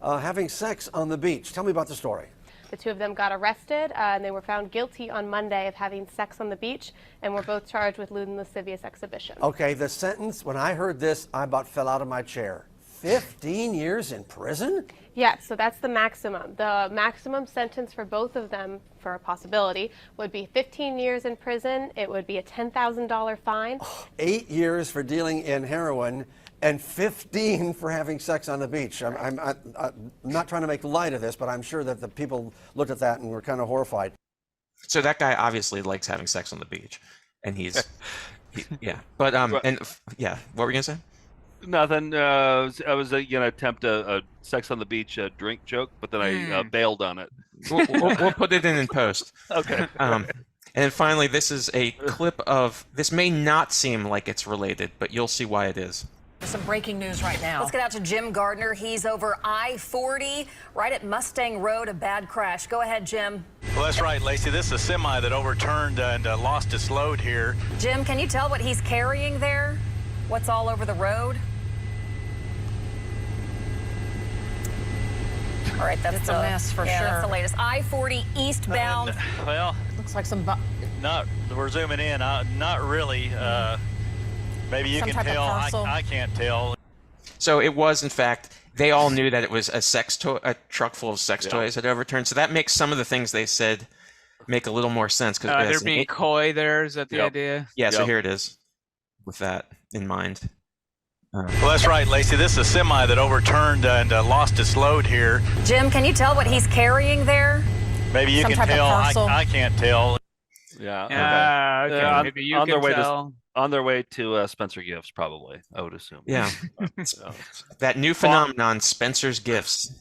having sex on the beach. Tell me about the story. The two of them got arrested, and they were found guilty on Monday of having sex on the beach, and were both charged with lewd and lascivious exhibition. Okay, the sentence, when I heard this, I about fell out of my chair. 15 years in prison? Yeah, so that's the maximum. The maximum sentence for both of them, for a possibility, would be 15 years in prison. It would be a $10,000 fine. 8 years for dealing in heroin and 15 for having sex on the beach. I'm not trying to make light of this, but I'm sure that the people looked at that and were kind of horrified. So that guy obviously likes having sex on the beach, and yeah. But yeah, what were you gonna say? Nothing. I was gonna attempt a sex on the beach drink joke, but then I bailed on it. We'll put it in post. Okay. And then finally, this is a clip of. This may not seem like it's related, but you'll see why it is. Some breaking news right now. Let's get out to Jim Gardner. He's over I-40, right at Mustang Road, a bad crash. Go ahead, Jim. Well, that's right, Lacey. This is a semi that overturned and lost its load here. Jim, can you tell what he's carrying there? What's all over the road? All right, that's it's a mess for sure. That's the latest. I-40 eastbound. Well, looks like some. We're zooming in. Not really. Maybe you Some can type of tell. parcel. I can't tell. So it was, in fact, they all knew that it was a truck full of sex toys had overturned. So that makes some of the things they said make a little more sense. Because they're being coy there. Is that the idea? Yeah. So here it is, with that in mind. Well, that's right, Lacey. This is a semi that overturned and lost its load here. Jim, can you tell what he's carrying there? Maybe you Some can type of tell. parcel. I can't tell. Yeah. Okay. Maybe you on can their way tell. on their way to Spencer Gifts, probably. I would assume. Yeah. That new phenomenon, Spencer's Gifts.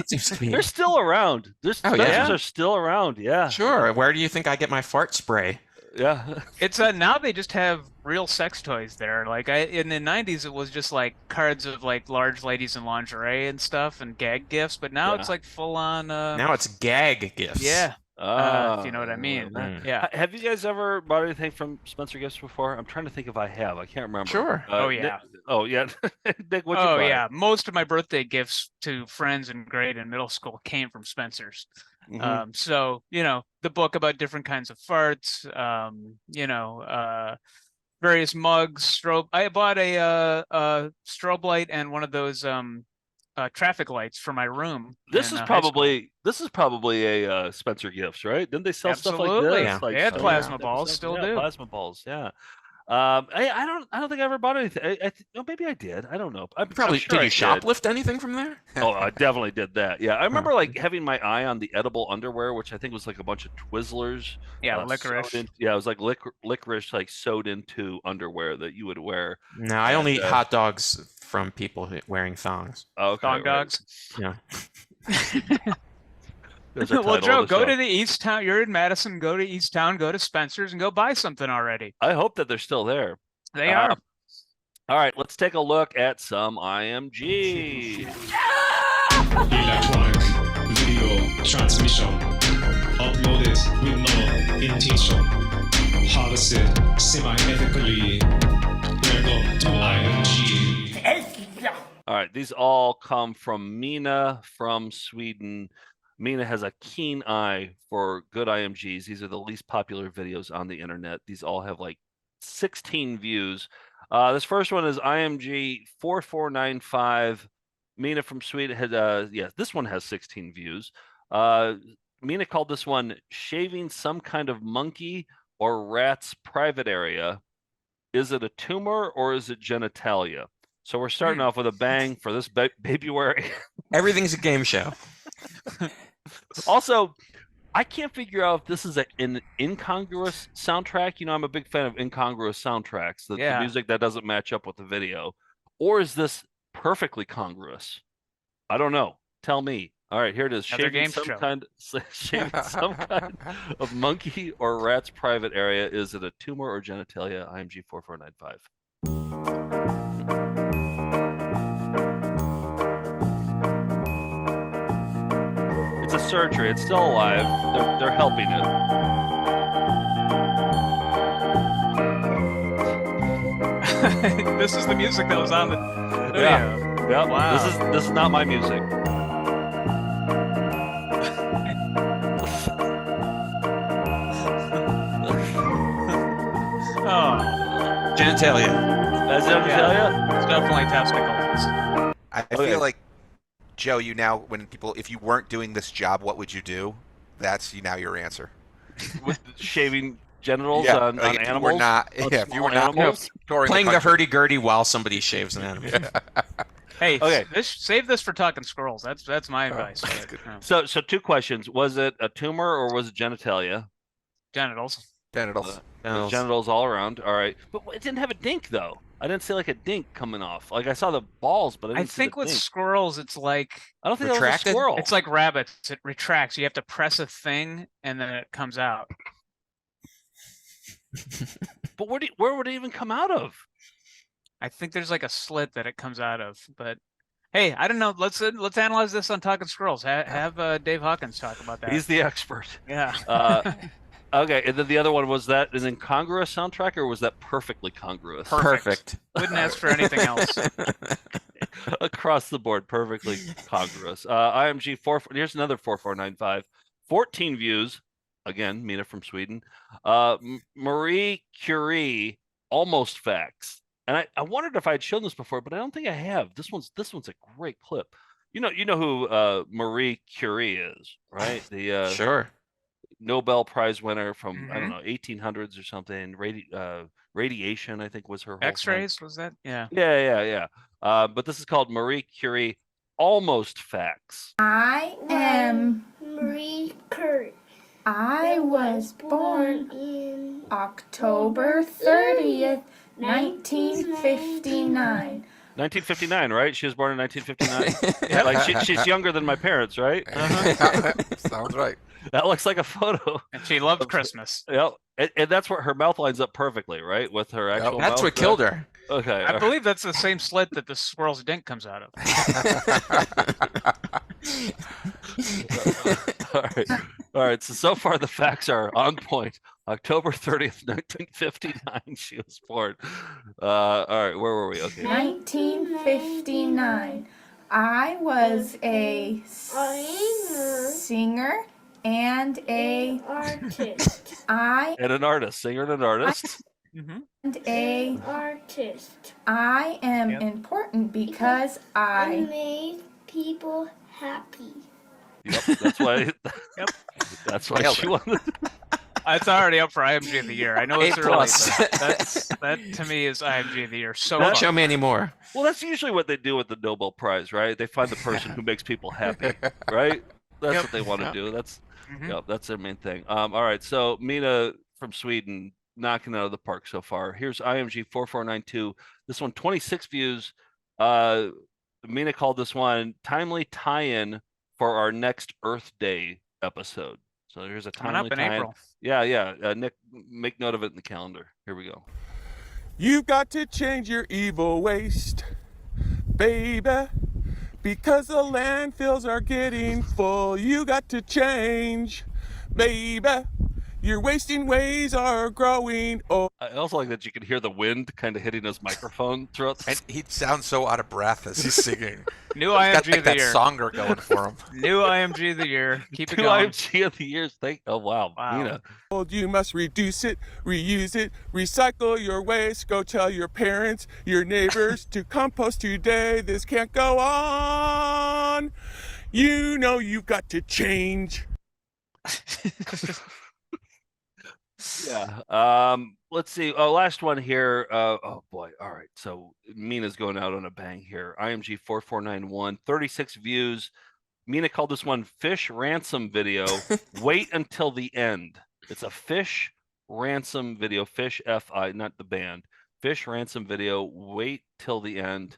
Seems to be. They're still around. Spencers are still around. Yeah. Sure. Where do you think I get my fart spray? Yeah. It's now they just have real sex toys there. Like in the 90s, it was just like cards of like large ladies in lingerie and stuff and gag gifts. But now it's like full on. Now it's gag gifts. Yeah. If you know what I mean. Yeah. Have you guys ever bought anything from Spencer Gifts before? I'm trying to think if I have. I can't remember. Sure. Oh yeah. Nick, what'd you buy? Yeah. Most of my birthday gifts to friends in grade and middle school came from Spencer's. Mhm. So the book about different kinds of farts. Various mugs. Strobe. I bought a strobe light and one of those traffic lights for my room. This is probably a Spencer Gifts, right? Didn't they sell stuff like Absolutely. this? They had plasma balls, still do. Plasma balls, yeah. I don't think I ever bought anything. Maybe I did. I don't know. I'm Probably. sure Did you I shoplift anything from there? Oh, I definitely did that. Yeah, I remember like having my eye on the edible underwear, which I think was like a bunch of Twizzlers. Yeah, licorice. It was like licorice, like sewed into underwear that you would wear. No, I only eat hot dogs from people wearing thongs. Oh, okay, Thong dogs. Yeah. Well, Joe, go to the East Town. You're in Madison. Go to East Town. Go to Spencer's and go buy something already. I hope that they're still there. They are. All right, let's take a look at some IMGs. Electronic video transmission uploaded with no intention. Harvested semi-ethically. Welcome to IMG. All right, these all come from Mina from Sweden. Mina has a keen eye for good IMGs. These are the least popular videos on the internet. These all have like 16 views. This first one is IMG 4495. Mina from Sweden had this one has 16 views. Mina called this one shaving some kind of monkey or rat's private area. Is it a tumor or is it genitalia? So we're starting off with a bang for this Baberuary. Everything's a game show. Also, I can't figure out if this is an incongruous soundtrack. I'm a big fan of incongruous soundtracks. The music that doesn't match up with the video. Or is this perfectly congruous? I don't know. Tell me. All right, here it is. Shaving some kind of monkey or rat's private area. Is it a tumor or genitalia? IMG 4495. It's a surgery. It's still alive. They're helping it. This is the music that was on the video. Yeah. Wow. This is not my music. genitalia. That's genitalia? It's definitely testicles. I feel like, Joe, if you weren't doing this job, what would you do? That's now your answer. With shaving genitals on if animals? You were not, if you were not playing the hurdy-gurdy while somebody shaves an animal. Hey, save this for talking squirrels. That's my advice. So 2 questions. Was it a tumor or was it genitalia? Genitals. Genitals all around. All right. But it didn't have a dink, though. I didn't see like a dink coming off. Like I saw the balls, but I didn't see think the with dink. Squirrels, it's like I don't think that was a squirrel. It's like rabbits. It retracts. You have to press a thing, and then it comes out. But where would it even come out of? I think there's like a slit that it comes out of. But hey, I don't know. Let's analyze this on Talking Squirrels. Have Dave Hawkins talk about that. He's the expert. Yeah. Okay, and then the other one, was that an incongruous soundtrack, or was that perfectly congruous? Perfect. Wouldn't ask for anything else. Across the board, perfectly congruous. IMG 4. Here's another 4495. 14 views. Again, Mina from Sweden. Marie Curie, almost facts. And I wondered if I had shown this before, but I don't think I have. This one's a great clip. You know who Marie Curie is, right? The sure. Nobel Prize winner from I don't know 1800s or something. Radiation, I think, was her whole X-rays thing. was that? Yeah. Yeah. But this is called Marie Curie, almost facts. I am Marie Curie. I was born in October 30th, 1959. 1959, right? She was born in 1959. Like she's younger than my parents, right? Sounds right. That looks like a photo. And she loves Christmas. Yep. And that's where her mouth lines up perfectly, right? With her actual mouth. That's what killed her. Okay. I believe that's the same slit that the squirrel's dink comes out of. All right. So far the facts are on point. October 30th, 1959, she was born. All right, where were we? Okay. 1959. I was a singer and a artist. And an artist, singer and an artist. And a artist. I am important because I made people happy. Yep, that's why. That's why she won. It's already up for IMG of the year. I know it's A+. early, but that to me is IMG of the year. So Don't show me anymore. Well, that's usually what they do with the Nobel Prize, right? They find the person who makes people happy, right? That's what they want to do. That's that's their main thing. All right, so Mina from Sweden knocking it out of the park so far. Here's IMG 4492. This one 26 views. Mina called this one timely tie-in for our next Earth Day episode. So here's a timely tie-in. April. Yeah. Nick, make note of it in the calendar. Here we go. You've got to change your evil waste, baby, because the landfills are getting full. You got to change, baby. Your wasting ways are growing. Oh. I also like that you can hear the wind kind of hitting his microphone throughout. And he sounds so out of breath as he's singing. New IMG of the year. That songer going for him. New IMG of the year. Keep it New going. IMG of the year. Wow. Mina. You must reduce it, reuse it, recycle your waste. Go tell your parents, your neighbors to compost today. This can't go on. You know you've got to change. Yeah. Let's see. Oh, last one here. Oh boy. All right. So Mina's going out on a bang here. IMG 4491, 36 views. Mina called this one Fish Ransom Video. Wait until the end. It's a Fish Ransom Video. Fish F-I, not the band. Fish Ransom Video. Wait till the end.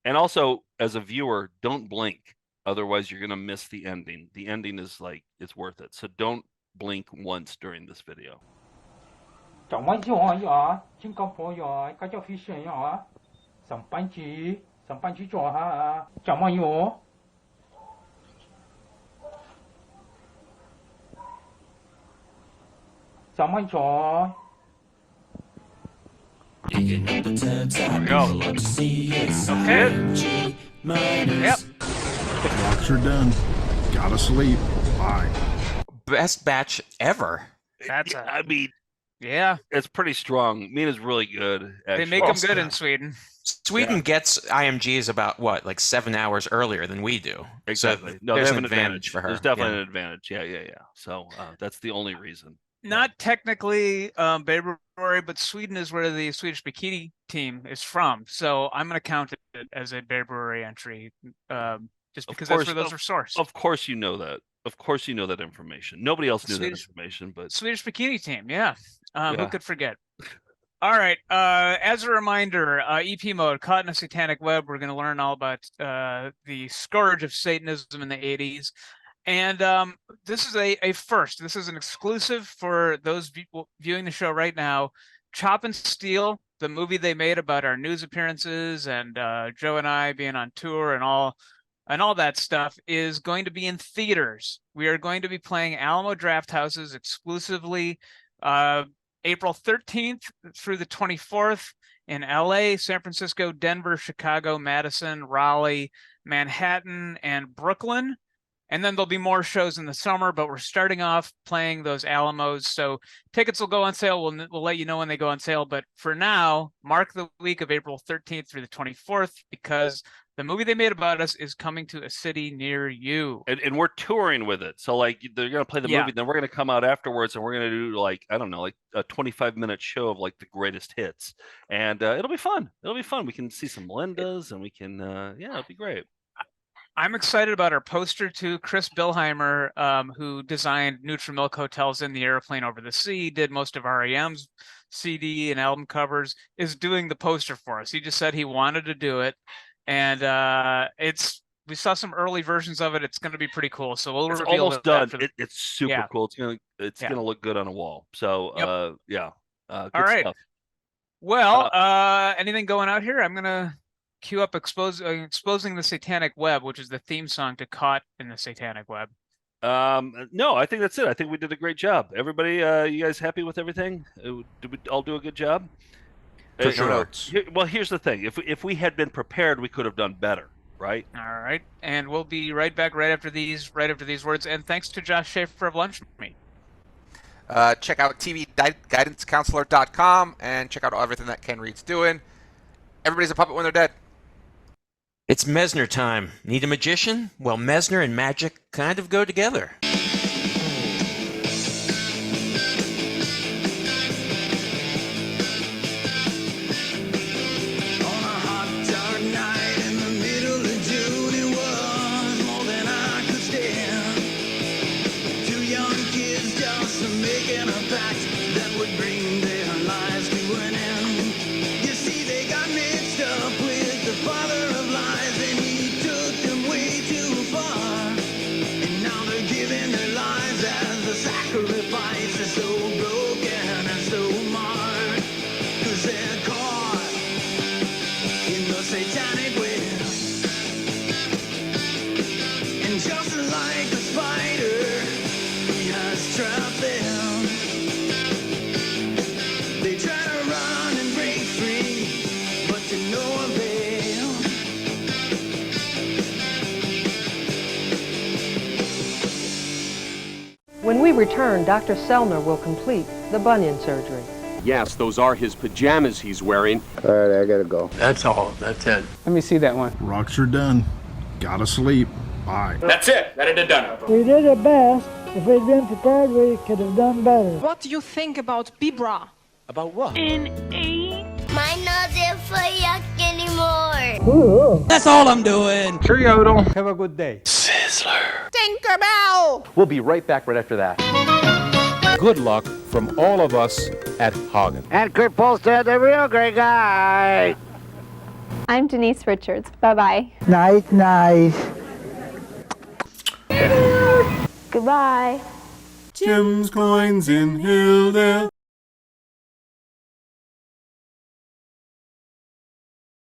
And also, as a viewer, don't blink. Otherwise, you're going to miss the ending. The ending is like, it's worth it. So don't blink once during this video. Yep. Walks are done. Gotta sleep. Bye. Best batch ever. That's I mean, Yeah. It's pretty strong. Mina's really good. Actually. They make them good in Sweden. Sweden gets IMGs about what, like 7 hours earlier than we do. Exactly. So No, there's they have an advantage for her. There's definitely an advantage. Yeah. So that's the only reason. Not technically Baberuary, but Sweden is where the Swedish bikini team is from. So I'm going to count it as a Baberuary entry, just because that's where those are sourced. Of course, you know that. Of course, you know that information. Nobody else knew that information, but Swedish bikini team, yeah. Who could forget? All right. As a reminder, EP mode, Caught in a Satanic Web. We're going to learn all about the scourge of Satanism in the 80s. And this is a first. This is an exclusive for those people viewing the show right now. Chop and Steal, the movie they made about our news appearances and Joe and I being on tour and all that stuff, is going to be in theaters. We are going to be playing Alamo Draft Houses exclusively April 13th through the 24th in LA, San Francisco, Denver, Chicago, Madison, Raleigh, Manhattan, and Brooklyn. And then there'll be more shows in the summer, but we're starting off playing those Alamos. So tickets will go on sale. We'll let you know when they go on sale. But for now, mark the week of April 13th through the 24th, because the movie they made about us is coming to a city near you. And we're touring with it. So like they're going to play the movie, then we're going to come out afterwards and we're going to do like, I don't know, like a 25-minute show of like the greatest hits. And it'll be fun. It'll be fun. We can see some Melindas and we can, it'll be great. I'm excited about our poster too. Chris Bilheimer, who designed Nutri-Milk Hotels in the Airplane Over the Sea, did most of REM's CD and album covers, is doing the poster for us. He just said he wanted to do it. And we saw some early versions of it. It's going to be pretty cool. So we'll reveal almost done. For It's super cool. It's gonna look good on a wall. So good all right. stuff. Well, anything going out here? I'm gonna cue up exposing the Satanic Web, which is the theme song to Caught in the Satanic Web. No, I think that's it. I think we did a great job. Everybody, you guys happy with everything? Did we all do a good job? For sure. Well, here's the thing. If we had been prepared, we could have done better, right? All right. And we'll be right back right after these words. And thanks to Josh Schaefer of Lunchmeat. Check out tvguidancecounselor.com and check out everything that Ken Reed's doing. Everybody's a puppet when they're dead. It's Mesner time. Need a magician? Well, Mesner and magic kind of go together. When we return, Dr. Sellner will complete the bunion surgery. Yes, those are his pajamas he's wearing. All right, I gotta go. That's all. That's it. Let me see that one. Rocks are done. Gotta sleep. Bye. That's it. That it done. We did our best. If we'd been prepared, we could have done better. What do you think about Bibra? About what? Mine not there for yuck anymore. Ooh. That's all I'm doing. Cheerio. Have a good day. Tinkerbell! We'll be right back right after that. Good luck from all of us at Hagen. And Kurt Polstead, the real great guy. I'm Denise Richards. Bye-bye. Nice, nice. Goodbye. Jim's Coins in Hilldale.